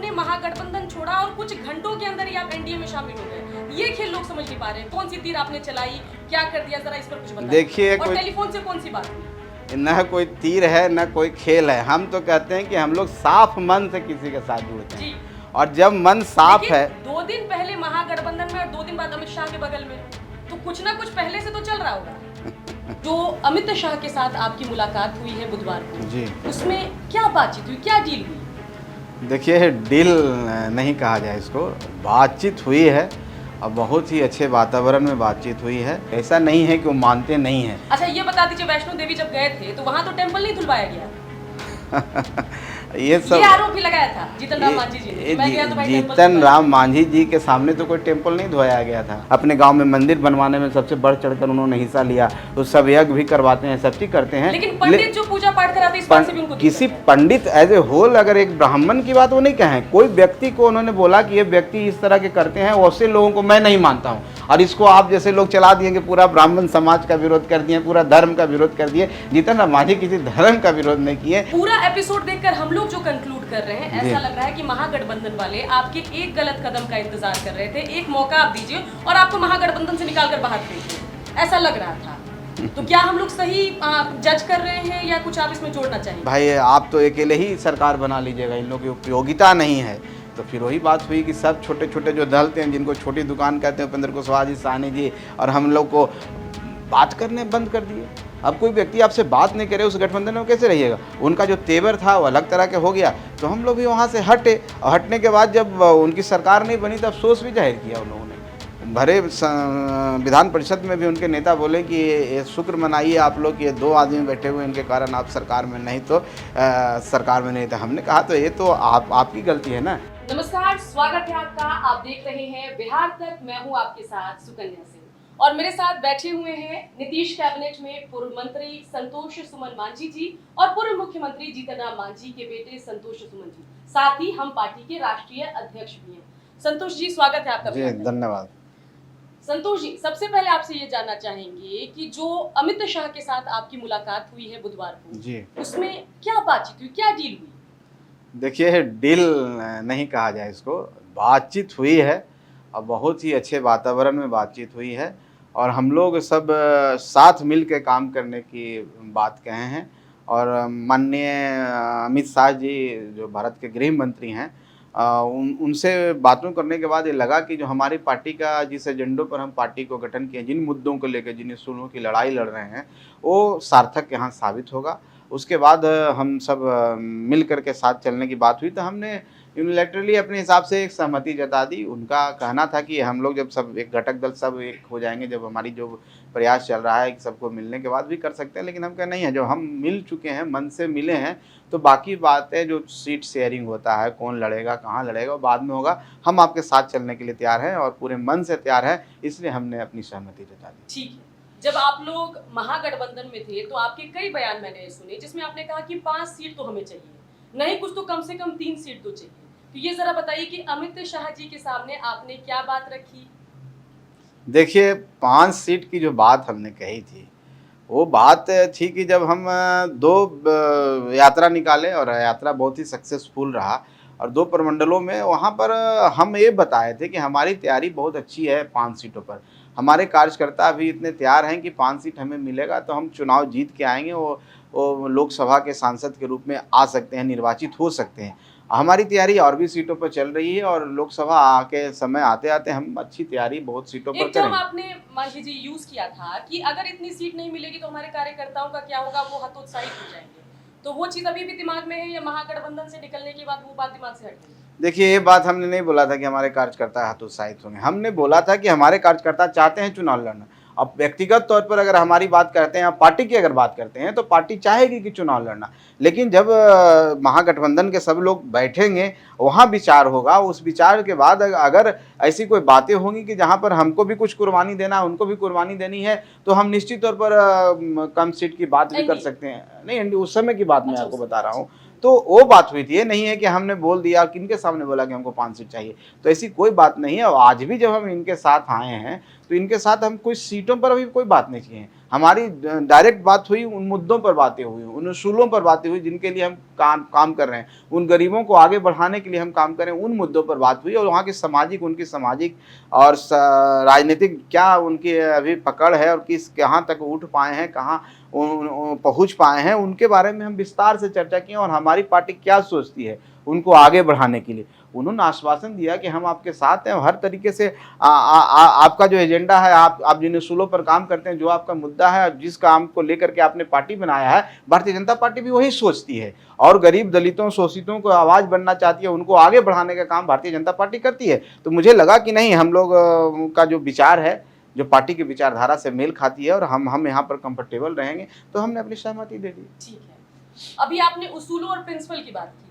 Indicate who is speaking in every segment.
Speaker 1: आपने महागठबंधन छोड़ा और कुछ घंटों के अंदर ही आप एनडीए में शामिल हो गए। ये खेल लोग समझ नहीं पा रहे, कौन सी तीर आपने चलाई, क्या कर दिया, जरा इस पर कुछ बताइए।
Speaker 2: देखिए,
Speaker 1: और
Speaker 2: कोई
Speaker 1: टेलीफोन से कौन सी बात हुई?
Speaker 2: न कोई तीर है न कोई खेल है। हम तो कहते हैं कि हम लोग साफ मन से किसी के साथ जुड़ते
Speaker 1: जी।
Speaker 2: हैं, और जब मन साफ
Speaker 1: लेकिन
Speaker 2: है।
Speaker 1: 2 दिन पहले महागठबंधन में और 2 दिन बाद अमित शाह के बगल में, तो कुछ ना कुछ पहले से तो चल रहा होगा। जो अमित शाह के साथ आपकी मुलाकात हुई है बुधवार को,
Speaker 2: जी,
Speaker 1: उसमें क्या बातचीत हुई, क्या डील हुई?
Speaker 2: देखिए, डील नहीं कहा जाए इसको, बातचीत हुई है और बहुत ही अच्छे वातावरण में बातचीत हुई है। ऐसा नहीं है कि वो मानते नहीं हैं।
Speaker 1: अच्छा, ये बता दीजिए, वैष्णो देवी जब गए थे तो वहां तो टेम्पल नहीं धुलवाया गया?
Speaker 2: ये सब
Speaker 1: ये आरोप भी लगाया था जीतन राम मांझी जी ने। मैं गया तो भाई टेम्पल
Speaker 2: जीतन
Speaker 1: धुलवाया।
Speaker 2: राम मांझी जी के सामने तो कोई टेम्पल नहीं धोया गया था। अपने गांव में मंदिर बनवाने में सबसे बढ़ चढ़कर उन्होंने हिस्सा लिया। तो सब यज्ञ भी करवाते हैं, सब चीज करते हैं।
Speaker 1: लेकिन पंडित जो पूजा पाठ कराते इस बात से भी उनको
Speaker 2: किसी
Speaker 1: दिक्कत है।
Speaker 2: पंडित एज ए होल, अगर एक ब्राह्मण की बात वो नहीं कहें, कोई व्यक्ति को उन्होंने बोला कि ये व्यक्ति इस तरह के करते हैं, वैसे लोगों को मैं नहीं मानता हूँ। और इसको आप जैसे लोग चला दिए कि पूरा ब्राह्मण समाज का विरोध कर दिए, पूरा धर्म का विरोध कर दिए। जीतन राम मांझी किसी धर्म का विरोध नहीं किए।
Speaker 1: पूरा एपिसोड देखकर हम लोग जो कंक्लूड कर रहे हैं, ऐसा लग रहा है कि महागठबंधन वाले आपके एक गलत कदम का इंतजार कर रहे थे। एक मौका आप दीजिए और आपको महागठबंधन से निकाल कर बाहर फेंकिए, ऐसा लग रहा था। तो क्या हम लोग सही जज कर रहे हैं या कुछ आप इसमें जोड़ना चाहिए?
Speaker 2: भाई, आप तो अकेले ही सरकार बना लीजिएगा, इन लोगों की उपयोगिता नहीं है। तो फिर वही बात हुई कि सब छोटे छोटे जो दल थे, जिनको छोटी दुकान कहते हैं, उपेंद्र कुशवाहा जी, साहनी जी, और हम लोग को बात करने बंद कर दिए। अब कोई व्यक्ति आपसे बात नहीं करे, उस गठबंधन में कैसे रहिएगा? उनका जो तेवर था वो अलग तरह के हो गया, तो हम लोग भी वहाँ से हटे। और हटने के बाद जब उनकी सरकार नहीं बनी, तो अफसोस भी जाहिर किया उन लोगों ने। भरे विधान परिषद में भी उनके नेता बोले कि ये शुक्र मनाइए आप लोग कि ये 2 आदमी बैठे हुए, इनके कारण आप सरकार में नहीं तो सरकार में नहीं था। हमने कहा तो ये तो आपकी गलती है ना।
Speaker 1: नमस्कार, स्वागत है आपका। आप देख रहे हैं बिहार तक। मैं हूं आपके साथ सुकन्या सिंह, और मेरे साथ बैठे हुए हैं नीतीश कैबिनेट में पूर्व मंत्री संतोष सुमन मांझी जी और पूर्व मुख्यमंत्री जीतन राम मांझी के बेटे संतोष सुमन जी। साथ ही हम पार्टी के राष्ट्रीय अध्यक्ष भी हैं। संतोष जी, स्वागत है आपका।
Speaker 2: जी, धन्यवाद।
Speaker 1: संतोष जी, सबसे पहले आपसे ये जानना चाहेंगे कि जो अमित शाह के साथ आपकी मुलाकात हुई है बुधवार को,
Speaker 2: जी,
Speaker 1: उसमें क्या बातचीत हुई, क्या डील हुई?
Speaker 2: देखिए, डील नहीं कहा जाए इसको, बातचीत हुई है और बहुत ही अच्छे वातावरण में बातचीत हुई है। और हम लोग सब साथ मिल के काम करने की बात कहे हैं। और माननीय अमित शाह जी, जो भारत के गृह मंत्री हैं, उनसे बातों करने के बाद ये लगा कि जो हमारी पार्टी का, जिस एजेंडों पर हम पार्टी को गठन किए, जिन मुद्दों को लेकर, जिन इशूओं की लड़ाई लड़ रहे हैं, वो सार्थक यहाँ साबित होगा। उसके बाद हम सब मिल कर के साथ चलने की बात हुई, तो हमने यूनिलैटरली अपने हिसाब से एक सहमति जता दी। उनका कहना था कि हम लोग जब सब एक घटक दल सब एक हो जाएंगे, जब हमारी जो प्रयास चल रहा है कि सबको मिलने के बाद भी कर सकते हैं, लेकिन हम कह नहीं है, जब हम मिल चुके हैं, मन से मिले हैं, तो बाकी बातें जो सीट शेयरिंग होता है, कौन लड़ेगा, कहाँ लड़ेगा, वो बाद में होगा। हम आपके साथ चलने के लिए तैयार हैं और पूरे मन से तैयार हैं, इसलिए हमने अपनी सहमति जता दी।
Speaker 1: ठीक है। जब आप लोग महागठबंधन में थे तो आपके कई बयान मैंने सुने, जिसमें आपने कहा कि 5 सीट तो हमें चाहिए, नहीं कुछ तो कम से कम 3 सीट तो चाहिए। तो ये जरा बताइए कि अमित शाह जी के सामने आपने क्या बात रखी?
Speaker 2: देखिए, 5 सीट की जो बात हमने कही थी, वो बात थी कि जब हम 2 यात्रा निकाले और यात्रा बहुत ही सक्सेसफुल रहा, और 2 प्रमंडलों में वहाँ पर हम ये बताए थे कि हमारी तैयारी बहुत अच्छी है 5 सीटों पर। हमारे कार्यकर्ता भी इतने तैयार हैं कि 5 सीट हमें मिलेगा तो हम चुनाव जीत के आएंगे, वो लोकसभा के सांसद के रूप में आ सकते हैं, निर्वाचित हो सकते हैं। हमारी तैयारी और भी सीटों पर चल रही है, और लोकसभा के समय आते आते हम अच्छी तैयारी बहुत सीटों पर
Speaker 1: एक टर्म
Speaker 2: करेंगे।
Speaker 1: आपने मांझी जी यूज किया था कि अगर इतनी सीट नहीं मिलेगी तो हमारे कार्यकर्ताओं का क्या होगा, वो हतोत्साहित हो जाएंगे। तो वो चीज अभी भी दिमाग में है या महागठबंधन से निकलने के बाद वो बात दिमाग से हट गई?
Speaker 2: देखिए, ये बात हमने नहीं बोला था कि हमारे कार्यकर्ता हतोत्साहित होंगे। हमने बोला था कि हमारे कार्यकर्ता चाहते हैं चुनाव लड़ना। अब व्यक्तिगत तौर पर अगर हमारी बात करते हैं, पार्टी की अगर बात करते हैं, तो पार्टी चाहेगी कि चुनाव लड़ना। लेकिन जब महागठबंधन के सब लोग बैठेंगे, वहाँ विचार होगा। उस विचार के बाद अगर ऐसी कोई बातें होंगी कि जहाँ पर हमको भी कुछ कुर्बानी देना, उनको भी कुर्बानी देनी है, तो हम निश्चित तौर पर कम सीट की बात भी कर सकते हैं। नहीं, उस समय की बात मैं आपको बता रहा हूँ। तो वो बात हुई थी। ये नहीं है कि हमने बोल दिया, किनके सामने बोला कि हमको 5 सीट चाहिए, तो ऐसी कोई बात नहीं है। और आज भी जब हम इनके साथ आए हैं, तो इनके साथ हम कोई सीटों पर अभी कोई बात नहीं किए हैं। हमारी डायरेक्ट बात हुई, उन मुद्दों पर बातें हुई, उन उसूलों पर बातें हुई जिनके लिए हम काम कर रहे हैं, उन गरीबों को आगे बढ़ाने के लिए हम काम करें, उन मुद्दों पर बात हुई। और वहाँ की सामाजिक, उनकी सामाजिक और राजनीतिक क्या उनकी अभी पकड़ है और किस कहाँ तक उठ पाए हैं, कहाँ पहुँच पाए हैं, उनके बारे में हम विस्तार से चर्चा किए और हमारी पार्टी क्या सोचती है उनको आगे बढ़ाने के लिए। उन्होंने आश्वासन दिया कि हम आपके साथ हैं, हर तरीके से आपका जो एजेंडा है, आप जिन उसूलों पर काम करते हैं, जो आपका मुद्दा है, जिस काम को लेकर के आपने पार्टी बनाया है, भारतीय जनता पार्टी भी वही सोचती है और गरीब दलितों शोषितों को आवाज़ बनना चाहती है, उनको आगे बढ़ाने का काम भारतीय जनता पार्टी करती है। तो मुझे लगा कि नहीं, हम लोग का जो विचार है, जो पार्टी की विचारधारा से मेल खाती है और हम यहाँ पर कंफर्टेबल रहेंगे, तो हमने अपनी सहमति दे दी।
Speaker 1: ठीक है, अभी आपने उसूलों और प्रिंसिपल की बात की।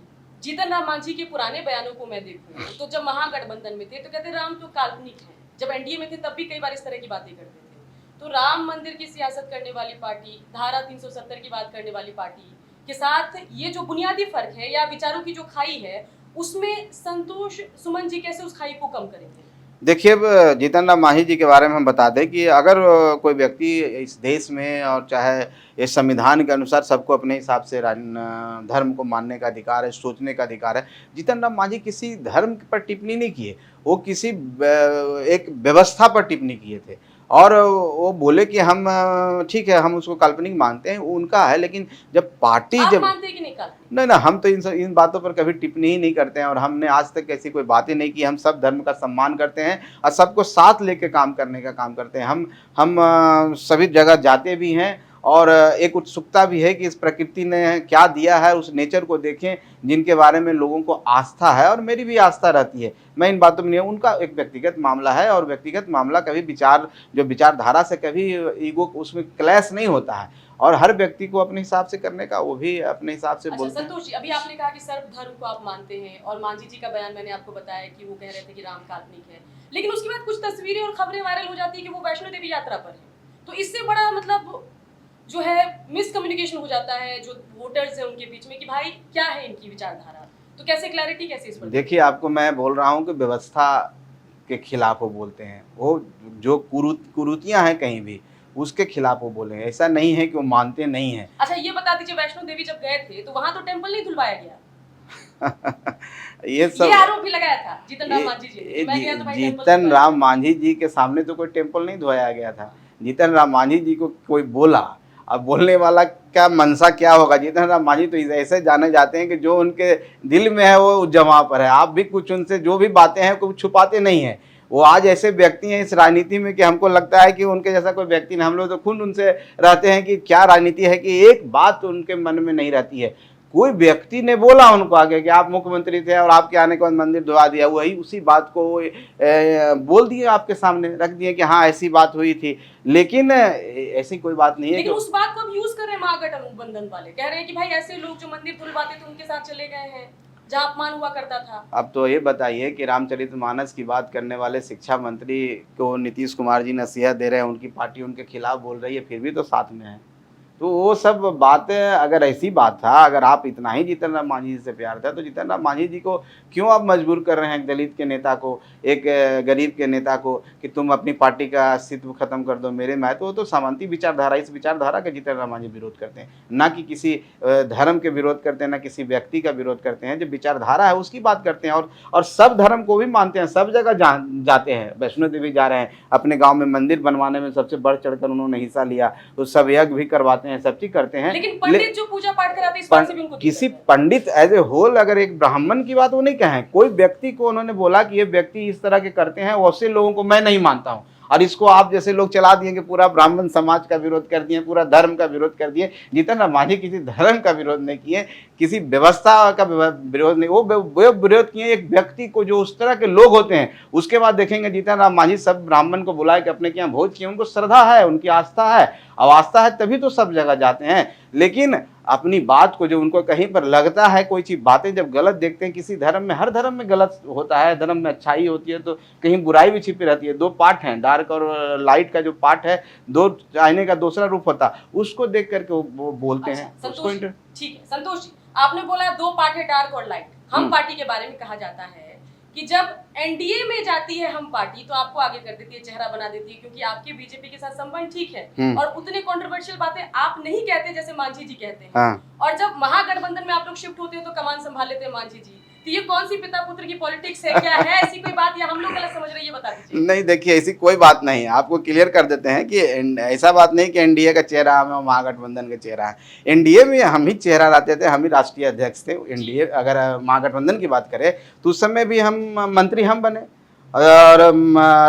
Speaker 1: जीतन राम मांझी के पुराने बयानों को मैं देखूं तो जब महागठबंधन में थे तो कहते राम तो काल्पनिक है, जब एनडीए में थे तब भी कई बार इस तरह की बातें करते थे। तो राम मंदिर की सियासत करने वाली पार्टी, धारा 370 की बात करने वाली पार्टी के साथ ये जो बुनियादी फर्क है या विचारों की जो खाई है, उसमें संतोष सुमन जी कैसे उस खाई को कम करेंगे?
Speaker 2: देखिए, अब जीतन राम मांझी जी के बारे में हम बता दें कि अगर कोई व्यक्ति इस देश में, और चाहे इस संविधान के अनुसार सबको अपने हिसाब से धर्म को मानने का अधिकार है, सोचने का अधिकार है। जीतन राम मांझी किसी धर्म पर टिप्पणी नहीं किए, वो किसी एक व्यवस्था पर टिप्पणी किए थे और वो बोले कि हम ठीक है, हम उसको काल्पनिक मानते हैं, वो उनका है। लेकिन जब पार्टी
Speaker 1: आप
Speaker 2: जब
Speaker 1: मानते हैं कि नहीं काल्पनिक?
Speaker 2: नहीं ना, हम तो इन बातों पर कभी टिप्पणी ही नहीं करते हैं और हमने आज तक ऐसी कोई बातें नहीं की। हम सब धर्म का सम्मान करते हैं और सबको साथ लेके काम करने का काम करते हैं। हम सभी जगह जाते भी हैं और एक उत्सुकता भी है कि इस प्रकृति ने क्या दिया है, उस नेचर को देखें जिनके बारे में लोगों को आस्था है और मेरी भी आस्था रहती है। मैं इन बातों में नहीं हूँ, उनका एक व्यक्तिगत मामला है और व्यक्तिगत मामला कभी विचारधारा से कभी ईगो उसमें क्लैश नहीं होता है और हर व्यक्ति को अपने हिसाब से करने का, वो भी अपने हिसाब से बोलते हैं।
Speaker 1: संतोष जी, अभी आपने कहा कि सर्वधर्म को आप मानते हैं और मांझी जी का बयान मैंने आपको बताया कि वो कह रहे थे कि राम काल्पनिक है, लेकिन उसके बाद कुछ तस्वीरें और खबरें वायरल हो जाती है कि वो वैष्णो देवी यात्रा पर है। तो इससे बड़ा मतलब जो है मिसकम्युनिकेशन हो जाता है जो वोटर्स हैं उनके बीच में कि भाई क्या है इनकी विचारधारा। तो कैसे क्लैरिटी कैसे इस पर?
Speaker 2: देखिए, आपको मैं बोल रहा हूँ कि व्यवस्था के खिलाफ वो बोलते हैं, वो जो कुरीतियां हैं कहीं भी, उसके खिलाफ वो बोले हैं। ऐसा नहीं है कि वो मानते नहीं हैं।
Speaker 1: अच्छा, ये बता दीजिए, वैष्णो देवी जब गए थे तो वहां तो टेम्पल नहीं धुलवाया गया? ये आरोप भी लगाया था जीतन राम मांझी जी। मैं गया तो भाई
Speaker 2: जीतन राम मांझी जी के सामने तो कोई टेम्पल नहीं धुलवाया गया था। जीतन राम मांझी जी को कोई बोला, अब बोलने वाला क्या मनसा क्या होगा। जीतन राम मांझी तो ऐसे जाने जाते हैं कि जो उनके दिल में है वो जमा पर है। आप भी कुछ उनसे जो भी बातें हैं कुछ छुपाते नहीं हैं। वो आज ऐसे व्यक्ति हैं इस राजनीति में कि हमको लगता है कि उनके जैसा कोई व्यक्ति नहीं। हम लोग तो खुद उनसे रहते हैं कि क्या राजनीति है कि एक बात उनके मन में नहीं रहती है। कोई व्यक्ति ने बोला उनको आगे कि आप मुख्यमंत्री थे और आपके आने के बाद मंदिर धुआ दिया, वही उसी बात को बोल दिए, आपके सामने रख दिए कि हाँ ऐसी बात हुई थी। लेकिन ऐसी कोई बात नहीं है।
Speaker 1: लेकिन उस बात को अब यूज कर रहे हैं महागठबंधन वाले, कह रहे हैं कि भाई ऐसे लोग जो मंदिर धुलवाते थे उनके साथ चले गए हैं जहाँ अपमान हुआ करता था।
Speaker 2: अब तो ये बताइए कि रामचरितमानस की बात करने वाले शिक्षा मंत्री को नीतीश कुमार जी नसीहत दे रहे हैं, उनकी पार्टी उनके खिलाफ बोल रही है, फिर भी तो साथ में है। तो वो सब बातें, अगर ऐसी बात था, अगर आप इतना ही जीतन राम मांझी जी से प्यार था तो जीतन राम मांझी जी को क्यों आप मजबूर कर रहे हैं, एक दलित के नेता को, एक गरीब के नेता को, कि तुम अपनी पार्टी का अस्तित्व खत्म कर दो मेरे में। तो वो तो सामंती विचारधारा, इस विचारधारा का जीतन राम मांझी विरोध करते हैं, ना कि किसी धर्म के विरोध करते हैं, ना किसी व्यक्ति का विरोध करते हैं। जो विचारधारा है उसकी बात करते हैं और सब धर्म को भी मानते हैं, सब जगह जाते हैं। वैष्णो देवी जा रहे हैं, अपने गाँव में मंदिर बनवाने में सबसे बढ़ चढ़कर उन्होंने हिस्सा लिया, तो सब यज्ञ भी करवाते हैं, सब चीज करते हैं।
Speaker 1: लेकिन पंडित जो पूजा पाठ कराते हैं इस बात से भी उनको
Speaker 2: किसी पंडित एज ए होल, अगर एक ब्राह्मण की बात वो नहीं कहें, कोई व्यक्ति को उन्होंने बोला कि ये व्यक्ति इस तरह के करते हैं, वैसे लोगों को मैं नहीं मानता हूं। और इसको आप जैसे लोग चला दिए कि पूरा ब्राह्मण समाज का विरोध कर दिए, पूरा धर्म का विरोध कर दिए। जीतन राम मांझी किसी धर्म का विरोध नहीं किए, किसी व्यवस्था का विरोध नहीं, वो विरोध किए एक व्यक्ति को, जो उस तरह के लोग होते हैं। उसके बाद देखेंगे जीतन राम मांझी सब ब्राह्मण को बुलाए कि अपने के यहाँ भोज किए, उनको श्रद्धा है, उनकी आस्था है। अब आस्था है तभी तो सब जगह जाते हैं। लेकिन अपनी बात को जो उनको कहीं पर लगता है, कोई चीज बातें जब गलत देखते हैं, किसी धर्म में, हर धर्म में गलत होता है, धर्म में अच्छाई होती है तो कहीं बुराई भी छिपी रहती है। दो पार्ट हैं, डार्क और लाइट का जो पार्ट है, दो आईने का दूसरा रूप होता है, उसको देख करके वो बोलते हैं।
Speaker 1: ठीक है संतोष जी, आपने बोला दो पार्ट है, डार्क और लाइट। हम पार्टी के बारे में कहा जाता है कि जब एनडीए में जाती है हम पार्टी तो आपको आगे कर देती है, चेहरा बना देती है, क्योंकि आपके बीजेपी के साथ संबंध ठीक है और उतने कंट्रोवर्शियल बातें आप नहीं कहते जैसे मांझी जी कहते हैं।
Speaker 2: हाँ।
Speaker 1: और जब महागठबंधन में आप लोग शिफ्ट होते हो तो कमान संभाल लेते हैं मांझी जी। तो ये कौन सी पिता पुत्र की पॉलिटिक्स है, क्या है ऐसी कोई बात या हम लोग गलत समझ रहे हैं, ये बता दीजिए।
Speaker 2: नहीं देखिए, ऐसी कोई बात नहीं है, आपको क्लियर कर देते हैं कि ऐसा बात नहीं कि एनडीए का चेहरा हम और महागठबंधन का चेहरा है। एनडीए में हम ही चेहरा लाते थे, हम ही राष्ट्रीय अध्यक्ष थे। एनडीए अगर महागठबंधन की बात करें तो उस समय भी हम मंत्री हम बने और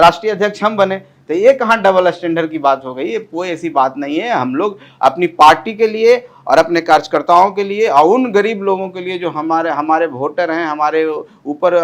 Speaker 2: राष्ट्रीय अध्यक्ष हम बने, तो ये कहाँ डबल स्टैंडर्ड की बात हो गई? ये कोई ऐसी बात नहीं है। हम लोग अपनी पार्टी के लिए और अपने कार्यकर्ताओं के लिए और उन गरीब लोगों के लिए जो हमारे वोटर हैं, हमारे ऊपर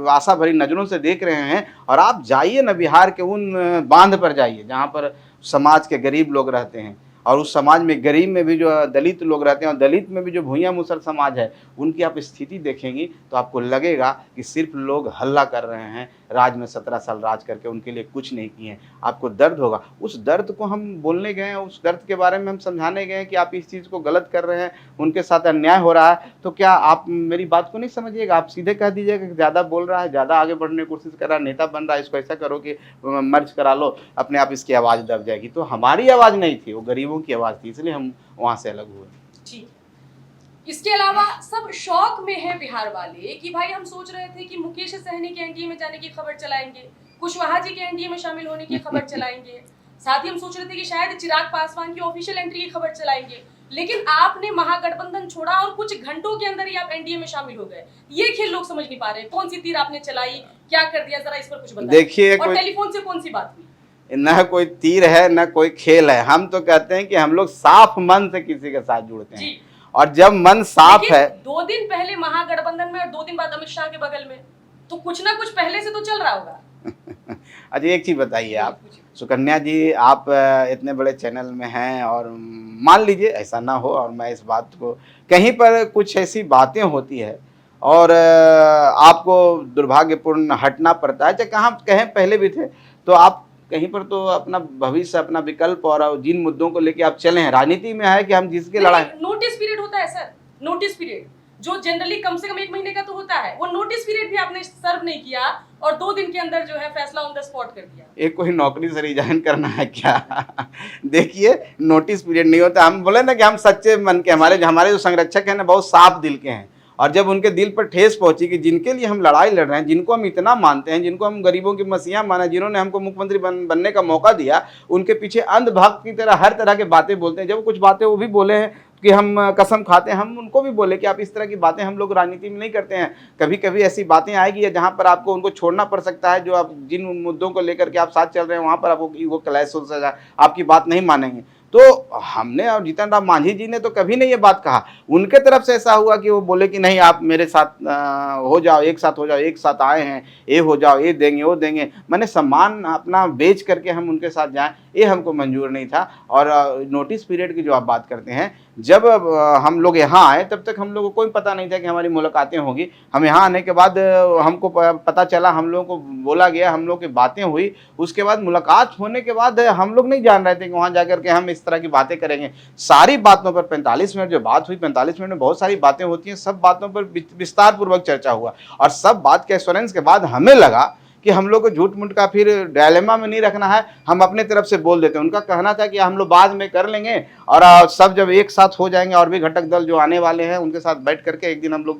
Speaker 2: आशा भरी नज़रों से देख रहे हैं। और आप जाइए ना बिहार के उन बांध पर जाइए जहाँ पर समाज के गरीब लोग रहते हैं, और उस समाज में गरीब में भी जो दलित लोग रहते हैं और दलित में भी जो भूया मुसल समाज है, उनकी आप स्थिति देखेंगी तो आपको लगेगा कि सिर्फ लोग हल्ला कर रहे हैं, राज में 17 साल राज करके उनके लिए कुछ नहीं किए हैं। आपको दर्द होगा, उस दर्द को हम बोलने गए हैं, उस दर्द के बारे में हम समझाने गए हैं कि आप इस चीज़ को गलत कर रहे हैं, उनके साथ अन्याय हो रहा है। तो क्या आप मेरी बात को नहीं समझिएगा, आप सीधे कह दीजिएगा कि ज़्यादा बोल रहा है, ज़्यादा आगे बढ़ने की कोशिश कर रहा है, नेता बन रहा है, इसको ऐसा करो कि मर्ज करा लो, अपने आप इसकी आवाज़ दब जाएगी। तो हमारी आवाज़ नहीं थी, वो गरीबों की आवाज़ थी, इसलिए हम वहाँ से अलग हुए।
Speaker 1: ठीक। इसके अलावा सब शौक में है बिहार वाले कि भाई हम सोच रहे थे कि मुकेश सहनी के एनडीए में जाने की खबर चलाएंगे, कुशवाहा जी के एनडीए में शामिल होने की खबर चलाएंगे, साथ ही हम सोच रहे थे कि शायद चिराग पासवान की ऑफिशियल एंट्री की खबर चलाएंगे, लेकिन आपने महागठबंधन छोड़ा और कुछ घंटों के अंदर ही आप एनडीए में शामिल हो गए। ये खेल लोग समझ नहीं पा रहे, कौन सी तीर आपने चलाई, क्या कर दिया, जरा इस पर कुछ बताइए।
Speaker 2: देखिए,
Speaker 1: और टेलीफोन से कौन सी बात हुई?
Speaker 2: न कोई तीर है न कोई खेल है, हम तो कहते हैं कि हम लोग साफ मन से किसी के साथ जुड़ते हैं, और जब मन साफ है।
Speaker 1: 2 दिन पहले महागठबंधन में और 2 दिन बाद अमित शाह के बगल में, तो कुछ ना कुछ पहले से तो चल रहा होगा।
Speaker 2: अच्छा एक चीज बताइए आप सुकन्या जी, आप इतने बड़े चैनल में हैं और मान लीजिए ऐसा ना हो और मैं इस बात को, कहीं पर कुछ ऐसी बातें होती है और आपको दुर्भाग्यपूर्ण हटना पड़ता है, चाहे कहाँ कहीं पहले भी थे, तो आप कहीं पर तो अपना भविष्य, अपना विकल्प और जिन मुद्दों को लेके आप चले हैं, राजनीति में है कि हम जिसके लड़ाई।
Speaker 1: नोटिस पीरियड होता है सर, नोटिस पीरियड जो जनरली कम से कम 1 महीने का तो होता है, वो नोटिस पीरियड भी आपने सर्व नहीं किया और 2 दिन के अंदर जो है फैसला ऑन द स्पॉट कर दिया।
Speaker 2: एक कोई नौकरी से रिजाइन करना है क्या? देखिए नोटिस पीरियड नहीं होता। हम बोले ना कि हम सच्चे मन के, हमारे जो संरक्षक हैं ना बहुत साफ दिल के हैं, और जब उनके दिल पर ठेस पहुंची कि जिनके लिए हम लड़ाई लड़ रहे हैं, जिनको हम इतना मानते हैं, जिनको हम गरीबों की मसीहा माना, जिन्होंने हमको मुख्यमंत्री बनने का मौका दिया, उनके पीछे अंधभक्त की तरह हर तरह की बातें बोलते हैं। जब कुछ बातें वो भी बोले हैं कि हम कसम खाते हैं, हम उनको भी बोले कि आप इस तरह की बातें हम लोग राजनीति में नहीं करते हैं। कभी कभी ऐसी बातें आएगी जहाँ पर आपको उनको छोड़ना पड़ सकता है, जो आप जिन मुद्दों को लेकर के आप साथ चल रहे हैं वहाँ पर आपको ईगो क्लैश हो सकता है, आपकी बात नहीं मानेंगे। तो हमने और जीतन राम मांझी जी ने तो कभी नहीं ये बात कहा। उनके तरफ से ऐसा हुआ कि वो बोले कि नहीं आप मेरे साथ हो जाओ, एक साथ हो जाओ, एक साथ आए हैं, ये हो जाओ, ये देंगे वो देंगे। मैंने सम्मान अपना बेच करके हम उनके साथ जाएं, ये हमको मंजूर नहीं था। और नोटिस पीरियड की जो आप बात करते हैं, जब हम लोग यहाँ आए तब तक हम लोगों को कोई पता नहीं था कि हमारी मुलाकातें होगी। हम यहाँ आने के बाद हमको पता चला, हम लोगों को बोला गया, हम लोग की बातें हुई। उसके बाद मुलाकात होने के बाद हम लोग नहीं जान रहे थे कि वहाँ जाकर के हम इस तरह की बातें करेंगे। सारी बातों पर 45 मिनट जो बात हुई, 45 मिनट में बहुत सारी बातें होती हैं, सब बातों पर विस्तार पूर्वक चर्चा हुआ। और सब बात के एश्योरेंस के बाद हमें लगा कि हम लोग को झूठ मूठ का फिर डायलेमा में नहीं रखना है, हम अपने तरफ से बोल देते हैं। उनका कहना था कि हम लोग बाद में कर लेंगे और सब जब एक साथ हो जाएंगे और भी घटक दल जो आने वाले हैं उनके साथ बैठ करके एक दिन हम लोग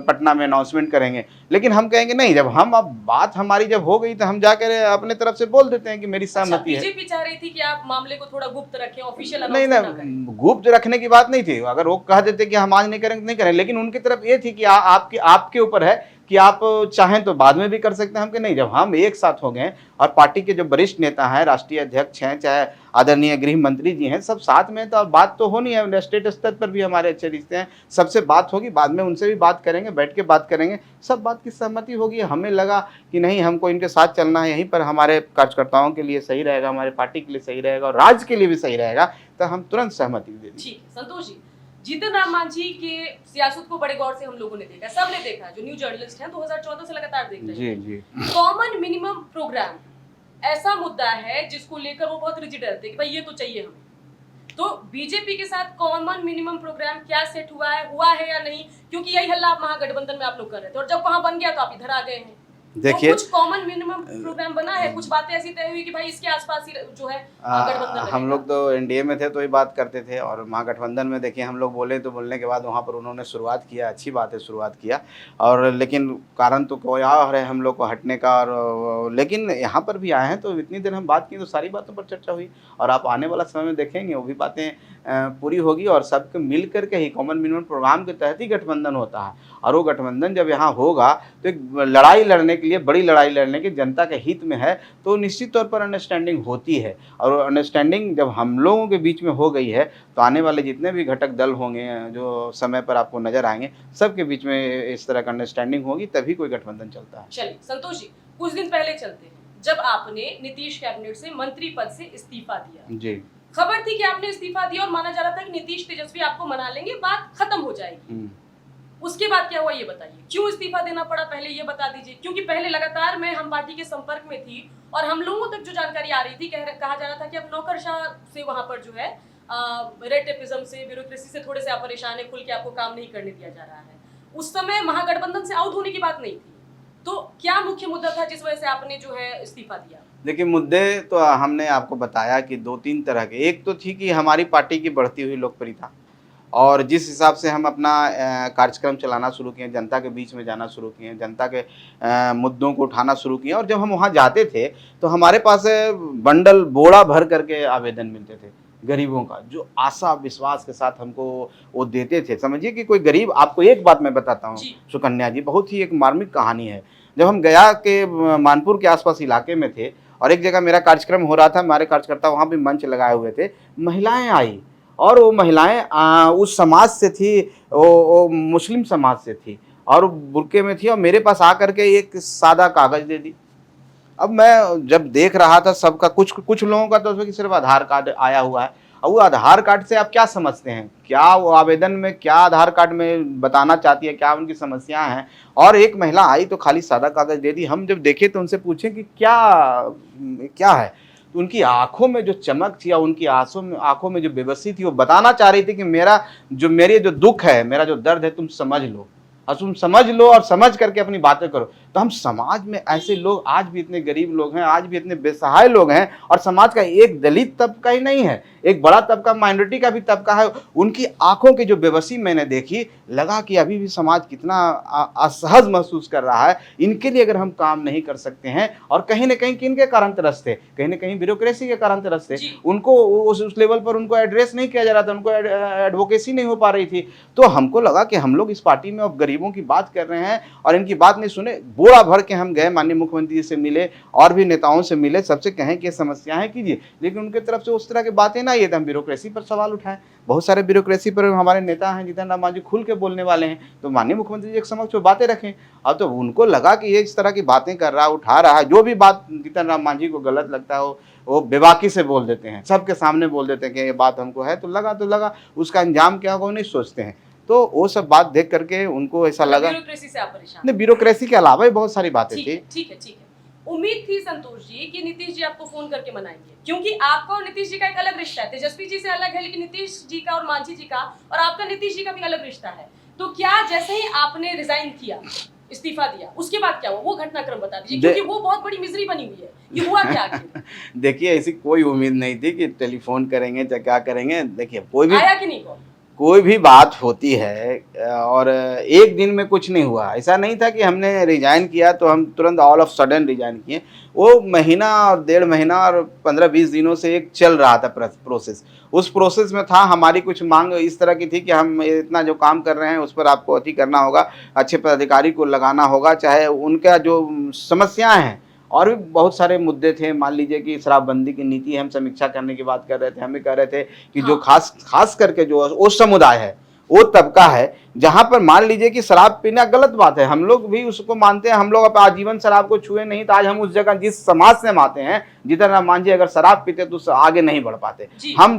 Speaker 2: पटना में अनाउंसमेंट करेंगे। लेकिन हम कहेंगे नहीं, जब हम अब बात हमारी जब हो गई तो हम जाकर अपने तरफ से बोल देते हैं कि मेरी सहमति है।
Speaker 1: बीजेपी चाह रही थी कि आप मामले को थोड़ा गुप्त रखें, ऑफिशियल
Speaker 2: नहीं नहीं, गुप्त रखने की बात नहीं थी। अगर वो कह देते कि हम आज नहीं करेंगे नहीं करें, लेकिन उनकी तरफ ये थी कि आपके ऊपर है कि आप चाहें तो बाद में भी कर सकते हैं। हम कि नहीं, जब हम एक साथ हो गए और पार्टी के जो वरिष्ठ नेता हैं, राष्ट्रीय अध्यक्ष हैं, चाहे आदरणीय गृह मंत्री जी हैं, सब साथ में, तो बात तो होनी है। स्टेट स्तर पर भी हमारे अच्छे रिश्ते हैं, सबसे बात होगी, बाद में उनसे भी बात करेंगे, बैठ के बात करेंगे, सब बात की सहमति होगी। हमें लगा कि नहीं, हमको इनके साथ चलना है, यहीं पर हमारे कार्यकर्ताओं के लिए सही रहेगा, हमारे पार्टी के लिए सही रहेगा और राज्य के लिए भी सही रहेगा, तो हम तुरंत सहमति दे दी।
Speaker 1: ठीक, संतोष जी, जीतन राम मांझी के सियासत को बड़े गौर से हम लोगों ने देखा, सबने देखा, जो न्यू जर्नलिस्ट हैं 2014 से लगातार देख रहे हैं।
Speaker 2: जी।
Speaker 1: कॉमन मिनिमम प्रोग्राम ऐसा मुद्दा है जिसको लेकर वो बहुत रिजिड रहते हैं कि भाई ये तो चाहिए हमें, तो बीजेपी के साथ कॉमन मिनिमम प्रोग्राम क्या सेट हुआ है या नहीं, क्योंकि यही हल्ला आप महागठबंधन में आप लोग कर रहे थे और जब वहां बन गया तो आप इधर आ गए हैं।
Speaker 2: देखिए,
Speaker 1: तो कुछ कॉमन मिनिमम प्रोग्राम बना है, कुछ बातें ऐसी तय हुई कि भाई इसके आसपास ही जो है गठबंधन
Speaker 2: हम
Speaker 1: रहेगा?
Speaker 2: लोग तो एनडीए में थे तो ही बात करते थे, और महागठबंधन में देखिए हम लोग बोले तो बोलने के बाद वहाँ पर उन्होंने शुरुआत किया, अच्छी बात है शुरुआत किया, और लेकिन कारण तो कोई और है हम लोग को हटने का, और लेकिन यहाँ पर भी आए हैं तो इतनी देर हम बात की तो सारी बातों पर चर्चा हुई, और आप आने वाला समय में देखेंगे वो भी बातें पूरी होगी, और सबके मिल करके ही कॉमन मिनिमम प्रोग्राम के तहत ही गठबंधन होता है, और वो गठबंधन जब यहाँ होगा तो एक लड़ाई लड़ने के लिए, बड़ी लड़ाई लड़ने की जनता के हित में है, तो निश्चित तौर पर अंडरस्टैंडिंग होती है, और अंडरस्टैंडिंग जब हम लोगों के बीच में हो गई है तो आने वाले जितने भी घटक दल होंगे जो समय पर आपको नजर आएंगे, सबके बीच में इस तरह का अंडरस्टैंडिंग होगी, तभी कोई गठबंधन चलता है।
Speaker 1: चलिए संतोष जी, कुछ दिन पहले चलते हैं जब आपने नीतीश कैबिनेट से मंत्री पद से इस्तीफा दिया
Speaker 2: जी।
Speaker 1: खबर थी कि आपने इस्तीफा दिया और माना जा रहा था कि नीतीश तेजस्वी आपको मना लेंगे, बात खत्म हो जाएगी। उसके बाद क्या हुआ ये बताइए, क्यों इस्तीफा देना पड़ा पहले ये बता दीजिए, क्योंकि पहले लगातार मैं हम पार्टी के संपर्क में थी और हम लोगों तक जो जानकारी आ रही थी कहा जा रहा था कि अब नौकरशाह से वहां पर जो है रेड टेपिज्म से, ब्यूरोक्रेसी से थोड़े से आप परेशान है, खुल के आपको काम नहीं करने दिया जा रहा है। उस समय महागठबंधन से आउट होने की बात नहीं थी, तो क्या मुख्य मुद्दा था जिस वजह से आपने जो है इस्तीफा दिया? देखिए,
Speaker 2: मुद्दे तो हमने आपको बताया कि 2-3 तरह के, एक तो थी कि हमारी पार्टी की बढ़ती हुई लोकप्रियता, और जिस हिसाब से हम अपना कार्यक्रम चलाना शुरू किए, जनता के बीच में जाना शुरू किए, जनता के मुद्दों को उठाना शुरू किए, और जब हम वहाँ जाते थे तो हमारे पास बंडल बोरा भर करके आवेदन मिलते थे गरीबों का, जो आशा विश्वास के साथ हमको वो देते थे। समझिए कि कोई गरीब, आपको एक बात मैं बताता हूँ सुकन्या जी, बहुत ही एक मार्मिक कहानी है। जब हम गया के मानपुर के आसपास इलाके में थे और एक जगह मेरा कार्यक्रम हो रहा था, हमारे कार्यकर्ता वहाँ भी मंच लगाए हुए थे, महिलाएं आई, और वो महिलाएं उस समाज से थी, वो मुस्लिम समाज से थी, और बुर्के में थी, और मेरे पास आकर के एक सादा कागज दे दी। अब मैं जब देख रहा था सबका, कुछ लोगों का तो उसमें सिर्फ आधार कार्ड आया हुआ है, और वो आधार कार्ड से आप क्या समझते हैं, क्या वो आवेदन में क्या आधार कार्ड में बताना चाहती है, क्या उनकी समस्याएं हैं, और एक महिला आई तो खाली सादा कागज दे दी। हम जब देखे तो उनसे पूछे कि क्या है, तो उनकी आंखों में जो चमक थी, या उनकी आंखों में जो बेबसी थी, वो बताना चाह रही थी कि मेरे जो दुख है, मेरा जो दर्द है, तुम समझ लो, और तुम समझ लो और समझ करके अपनी बातें करो। तो हम समाज में ऐसे लोग, आज भी इतने गरीब लोग हैं, आज भी इतने बेसहाय लोग हैं, और समाज का एक दलित तबका ही नहीं है, एक बड़ा तबका माइनॉरिटी का भी तबका है, उनकी आंखों की जो बेबसी मैंने देखी, लगा कि अभी भी समाज कितना असहज महसूस कर रहा है। इनके लिए अगर हम काम नहीं कर सकते हैं, और कहीं ना कहीं किनके कारण तरस थे, कहीं ना कहीं ब्यूरोक्रेसी के कारण तरस थे, उनको उस लेवल पर उनको एड्रेस नहीं किया जा रहा था, उनको एडवोकेसी नहीं हो पा रही थी। तो हमको लगा कि हम लोग इस पार्टी में अब गरीबों की बात कर रहे हैं और इनकी बात नहीं सुने। बोरा भर के हम गए, माननीय मुख्यमंत्री जी से मिले, और भी नेताओं से मिले, सबसे कहें कि समस्याएं कीजिए, लेकिन उनके तरफ से उस तरह की बातें ना, ये तो हम ब्यूरोक्रेसी पर सवाल उठाएं। बहुत सारे ब्यूरोक्रेसी पर हमारे नेता हैं, जीतन राम मांझी खुल के बोलने वाले हैं, तो माननीय मुख्यमंत्री जी के समक्ष वो बातें रखें। अब तो उनको लगा कि ये इस तरह की बातें कर रहा है, उठा रहा है, जो भी बात जीतन राम मांझी को गलत लगता है वो बेबाकी से बोल देते हैं, सबके सामने बोल देते हैं कि ये बात हमको है, तो लगा, उसका अंजाम क्या होगा वो नहीं सोचते हैं। तो वो सब बात देख करके उनको ऐसा लगा,
Speaker 1: ब्यूरोक्रेसी से आप परेशान
Speaker 2: नहीं, ब्यूरोक्रेसी के अलावा भी बहुत सारी बातें थी।
Speaker 1: ठीक है। उम्मीद थी संतोष जी कि नीतीश जी आपको फोन करके मनाएंगे, क्योंकि आपका और नीतीश जी का एक अलग रिश्ता है, तेजस्वी जी से अलग है, लेकिन नीतीश जी का और मांझी जी का और आपका नीतीश जी का भी अलग रिश्ता है। तो क्या जैसे ही आपने रिजाइन किया, इस्तीफा दिया, उसके बाद क्या हुआ, वो घटनाक्रम बता दीजिए, क्योंकि वो बहुत बड़ी मिजरी बनी हुई है, ये हुआ क्या आखिर?
Speaker 2: देखिए, ऐसी कोई उम्मीद नहीं थी कि टेलीफोन करेंगे या क्या करेंगे। देखिए, कोई भी
Speaker 1: आया कि नहीं कॉल?
Speaker 2: कोई भी बात होती है, और एक दिन में कुछ नहीं हुआ। ऐसा नहीं था कि हमने रिजाइन किया तो हम तुरंत ऑल ऑफ सडन रिजाइन किए। वो महीना और 1.5 महीना और 15-20 दिनों से एक चल रहा था प्रोसेस। उस प्रोसेस में था, हमारी कुछ मांग इस तरह की थी कि हम इतना जो काम कर रहे हैं उस पर आपको अति करना होगा, अच्छे पदाधिकारी को लगाना होगा, चाहे उनका जो समस्याएं हैं, और भी बहुत सारे मुद्दे थे। मान लीजिए कि शराबबंदी की नीति हम समीक्षा करने की बात कर रहे थे, हमें कह रहे थे कि जो खास करके जो वो समुदाय है, वो तबका है जहां पर मान लीजिए कि शराब पीना गलत बात है, हम लोग भी उसको मानते हैं, हम लोग अब आजीवन शराब को छुए नहीं, तो आज हम उस जगह जिस समाज से हम आते हैं, जीतन राम मांझी अगर शराब पीते तो आगे नहीं बढ़ पाते। हम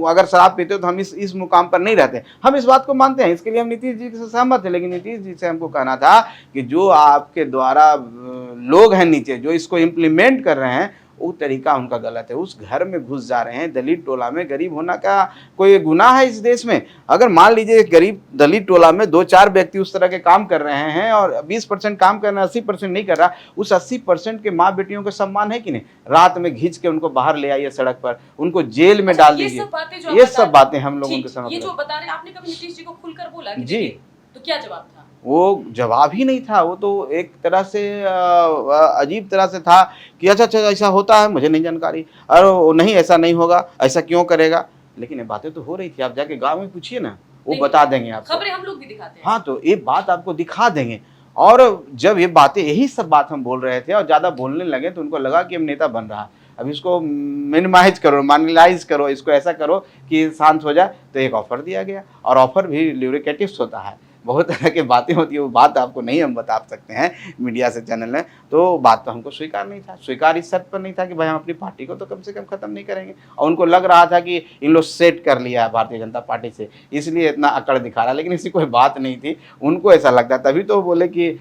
Speaker 2: अगर शराब पीते तो हम इस मुकाम पर नहीं रहते। हम इस बात को मानते हैं, इसके लिए हम नीतीश जी से सहमत है। लेकिन नीतीश जी से हमको कहना था कि जो आपके द्वारा लोग हैं नीचे, जो इसको इम्प्लीमेंट कर रहे हैं, वो तरीका उनका गलत है। उस घर में घुस जा रहे हैं, दलित टोला में। गरीब होना का कोई गुनाह है इस देश में? अगर मान लीजिए गरीब दलित टोला में 2-4 व्यक्ति उस तरह के काम कर रहे हैं और 20% काम कर रहे हैं, 80% नहीं कर रहा, उस 80% के माँ बेटियों का सम्मान है कि नहीं? रात में घींच के उनको बाहर ले आइए सड़क पर, उनको जेल में डाल दीजिए। ये सब बातें हम लोगों के समझ,
Speaker 1: ये जो बता रहे हैं, आपने कभी नीतीश जी को खुलकर बोला कि
Speaker 2: जी,
Speaker 1: तो क्या जवाब था?
Speaker 2: वो जवाब ही नहीं था। वो तो एक तरह से अजीब तरह से था कि अच्छा अच्छा ऐसा होता है, मुझे नहीं जानकारी, और वो नहीं ऐसा नहीं होगा, ऐसा क्यों करेगा। लेकिन ये बातें तो हो रही थी। आप जाके गांव में पूछिए ना, वो बता देंगे आपको।
Speaker 1: खबरें हम लोग भी दिखाते हैं।
Speaker 2: हाँ, तो ये बात आपको दिखा देंगे। और जब ये बातें, यही सब बात हम बोल रहे थे और ज़्यादा बोलने लगे तो उनको लगा कि हम नेता बन रहा है, अब इसको मिनिमाइज करो, मार्जिनलाइज करो, इसको ऐसा करो कि शांत हो जाए। तो एक ऑफर दिया गया, और ऑफर भी ल्यूरिकेटिव्स होता है, बहुत तरह की बातें होती है। वो बात आपको नहीं हम बता सकते हैं मीडिया से, चैनल में। तो बात तो हमको स्वीकार नहीं था, स्वीकार इस शर्त पर नहीं था कि भाई हम अपनी पार्टी को तो कम से कम खत्म नहीं करेंगे। और उनको लग रहा था कि इन लोग सेट कर लिया है भारतीय जनता पार्टी से, इसलिए इतना अकड़ दिखा रहा, लेकिन ऐसी कोई बात नहीं थी। उनको ऐसा लगता, तभी तो बोले कि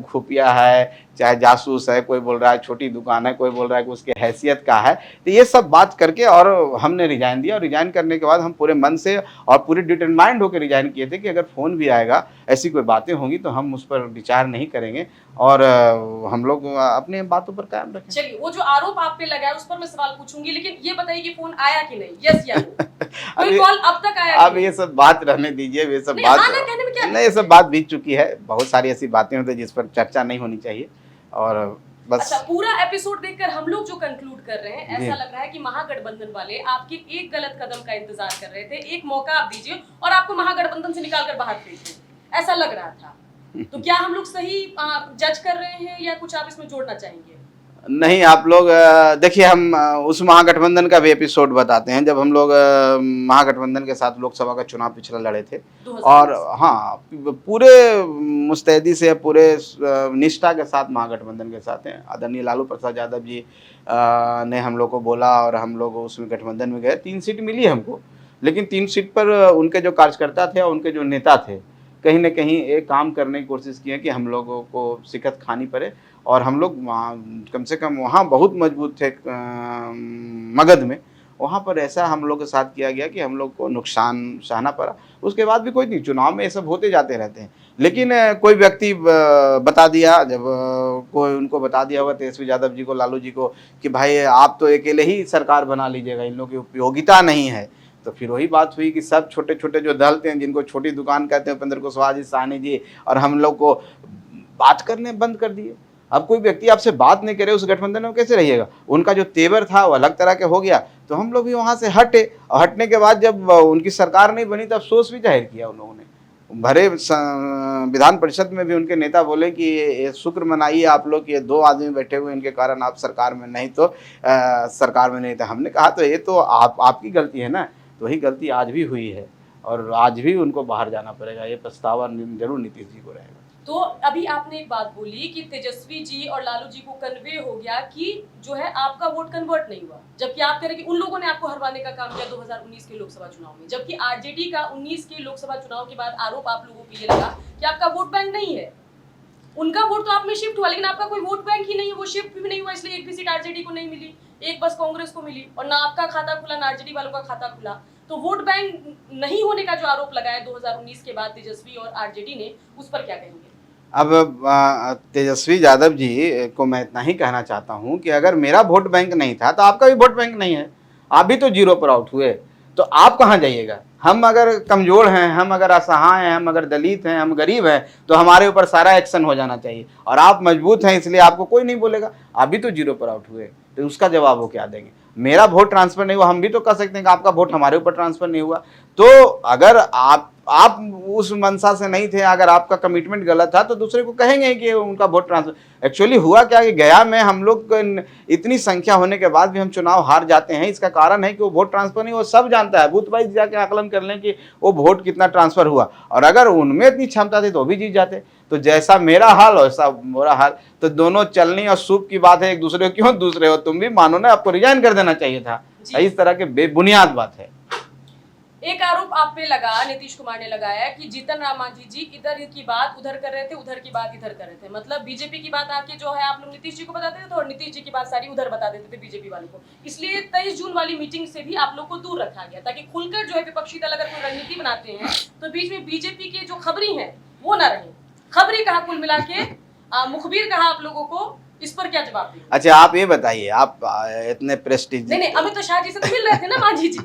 Speaker 2: खुफिया है, चाहे जासूस है, कोई बोल रहा है छोटी दुकान है, कोई बोल रहा है कि उसकी हैसियत का है। तो ये सब बात करके और हमने रिजाइन दिया, और रिजाइन करने के बाद हम पूरे मन से और पूरे डिटरमाइंड होकर रिजाइन किए थे कि अगर फ़ोन भी आएगा, ऐसी कोई बातें होंगी तो हम उस पर विचार नहीं करेंगे, और हम लोग अपने बातों पर कायम रखें।
Speaker 1: चलिए, वो जो आरोप आप पे लगा है उस पर मैं सवाल पूछूंगी, लेकिन ये बताइए कि फोन आया कि नहीं, यस या नो? कोई कॉल अब तक आया?
Speaker 2: अब ये सब बात रहने दीजिए, ये सब बात नहीं, ये सब बात बीत चुकी है। बहुत सारी ऐसी बातें होती है जिस पर चर्चा नहीं होनी चाहिए, और बस।
Speaker 1: अच्छा, पूरा एपिसोड देखकर हम लोग जो कंक्लूड कर रहे हैं, ऐसा लग रहा है कि महागठबंधन वाले आपके एक गलत कदम का इंतजार कर रहे थे। एक मौका आप दीजिए और आपको महागठबंधन से निकालकर बाहर फेंक दें, ऐसा लग रहा था। तो क्या हम लोग सही जज कर रहे हैं, या कुछ आप इसमें जोड़ना चाहेंगे?
Speaker 2: नहीं, आप लोग देखिए, हम उस महागठबंधन का भी एपिसोड बताते हैं जब हम लोग महागठबंधन के साथ लोकसभा का चुनाव पिछला लड़े थे। और हाँ, पूरे मुस्तैदी से, पूरे निष्ठा के साथ महागठबंधन के साथ हैं। आदरणीय लालू प्रसाद यादव जी ने हम लोग को बोला, और हम लोग उसमें गठबंधन में गए। 3 सीट मिली हमको, लेकिन 3 सीट पर उनके जो कार्यकर्ता थे और उनके जो नेता थे, कहीं ना कहीं एक काम करने की कोशिश की है कि हम लोगों को शिकस्त खानी पड़े। और हम लोग वहाँ कम से कम वहाँ बहुत मजबूत थे, मगध में। वहाँ पर ऐसा हम लोग के साथ किया गया कि हम लोग को नुकसान सहना पड़ा। उसके बाद भी कोई नहीं, चुनाव में ये सब होते जाते रहते हैं। लेकिन कोई व्यक्ति बता दिया, जब कोई उनको बता दिया होगा तेजस्वी यादव जी को, लालू जी को, कि भाई आप तो अकेले ही सरकार बना लीजिएगा, इन लोगों की उपयोगिता नहीं है। तो फिर वही बात हुई कि सब छोटे छोटे जो दल थे, जिनको छोटी दुकान कहते हैं, उपेंद्र कुशवाहा जी, साहनी जी, और हम लोग को बात करने बंद कर दिए। अब कोई व्यक्ति आपसे बात नहीं करे, उस गठबंधन में कैसे रहिएगा? उनका जो तेवर था वो अलग तरह के हो गया। तो हम लोग भी वहाँ से हटे, और हटने के बाद जब उनकी सरकार नहीं बनी, तब अफसोस भी जाहिर किया उन लोगों ने। भरे विधान परिषद में भी उनके नेता बोले कि ये शुक्र मनाइए आप लोग कि ये 2 आदमी बैठे हुए, इनके कारण आप सरकार में नहीं, तो सरकार में नहीं था। हमने कहा तो ये तो आपकी गलती है ना। तो वही गलती आज भी हुई है, और आज भी उनको बाहर जाना पड़ेगा। ये पछतावा जरूर नीतीश जी को रहेगा।
Speaker 1: तो अभी आपने एक बात बोली कि तेजस्वी जी और लालू जी को कन्वे हो गया कि जो है आपका वोट कन्वर्ट नहीं हुआ, जबकि आप कह रहे कि उन लोगों ने आपको हरवाने का काम किया 2019 के लोकसभा चुनाव में। जबकि आरजेडी का 19 के लोकसभा चुनाव के बाद आरोप आप लोगों को ये लगा कि आपका वोट बैंक नहीं है। उनका वोट तो आप में शिफ्ट हुआ, लेकिन आपका कोई वोट बैंक ही नहीं है, वो शिफ्ट भी नहीं हुआ। इसलिए एक भी सीट आरजेडी को नहीं मिली, एक बस कांग्रेस को मिली, और ना आपका खाता खुला ना आरजेडी वालों का खाता खुला। तो वोट बैंक नहीं होने का जो आरोप लगाया 2019 के बाद तेजस्वी और आरजेडी ने, उस पर क्या कहेंगे?
Speaker 2: अब तेजस्वी यादव जी को मैं इतना ही कहना चाहता हूं कि अगर मेरा वोट बैंक नहीं था तो आपका भी वोट बैंक नहीं है। आप भी तो 0 पर आउट हुए, तो आप कहाँ जाइएगा? हम अगर कमज़ोर हैं, हम अगर असहाय हैं, हम अगर दलित हैं, हम गरीब हैं, तो हमारे ऊपर सारा एक्शन हो जाना चाहिए। और आप मजबूत हैं, इसलिए आपको कोई नहीं बोलेगा। आप भी तो 0 पर आउट हुए, तो उसका जवाब वो क्या देंगे? मेरा वोट ट्रांसफर नहीं हुआ, हम भी तो कह सकते हैं कि आपका वोट हमारे ऊपर ट्रांसफर नहीं हुआ। तो अगर आप उस मंशा से नहीं थे, अगर आपका कमिटमेंट गलत था, तो दूसरे को कहेंगे कि उनका वोट ट्रांसफर। एक्चुअली हुआ क्या कि गया में हम लोग इतनी संख्या होने के बाद भी हम चुनाव हार जाते हैं। इसका कारण है कि वो वोट ट्रांसफर नहीं, वो सब जानता है। बूथ वाइज जाके आकलन कर लें कि वो वोट कितना ट्रांसफर हुआ, और अगर उनमें इतनी क्षमता थी तो भी जीत जाते। तो जैसा मेरा हाल वैसा मेरा हाल, तो दोनों चलनी और सूप की बात है। एक दूसरे को क्यों दूसरे हो? तुम भी मानो ना, आपको रिजाइन कर देना चाहिए था। इस तरह के बेबुनियाद बात है।
Speaker 1: एक आरोप आप पे लगा, नीतीश कुमार ने लगाया कि जीतन राम मांझी जी इधर की बात उधर कर रहे थे, उधर की बात इधर कर रहे थे। मतलब बीजेपी की बात आके जो है आप लोग नीतीश जी को बताते थे और नीतीश जी की बात सारी उधर बता देते थे बीजेपी वालों को। इसलिए 23 जून वाली मीटिंग से भी आप लोग को दूर रखा गया ताकि खुलकर जो है विपक्षी दल अगर कोई रणनीति बनाते हैं तो बीच में बीजेपी की जो खबरी है वो ना रहे। खबरी कहा कुल मिला के, मुखबिर कहा आप लोगों को, इस पर क्या जवाब देंगे?
Speaker 2: अच्छा आप ये बताइए, आप इतने प्रेस्टीज
Speaker 1: नहीं अमित तो शाह जी से तो मिल रहे थे ना मांझी जी,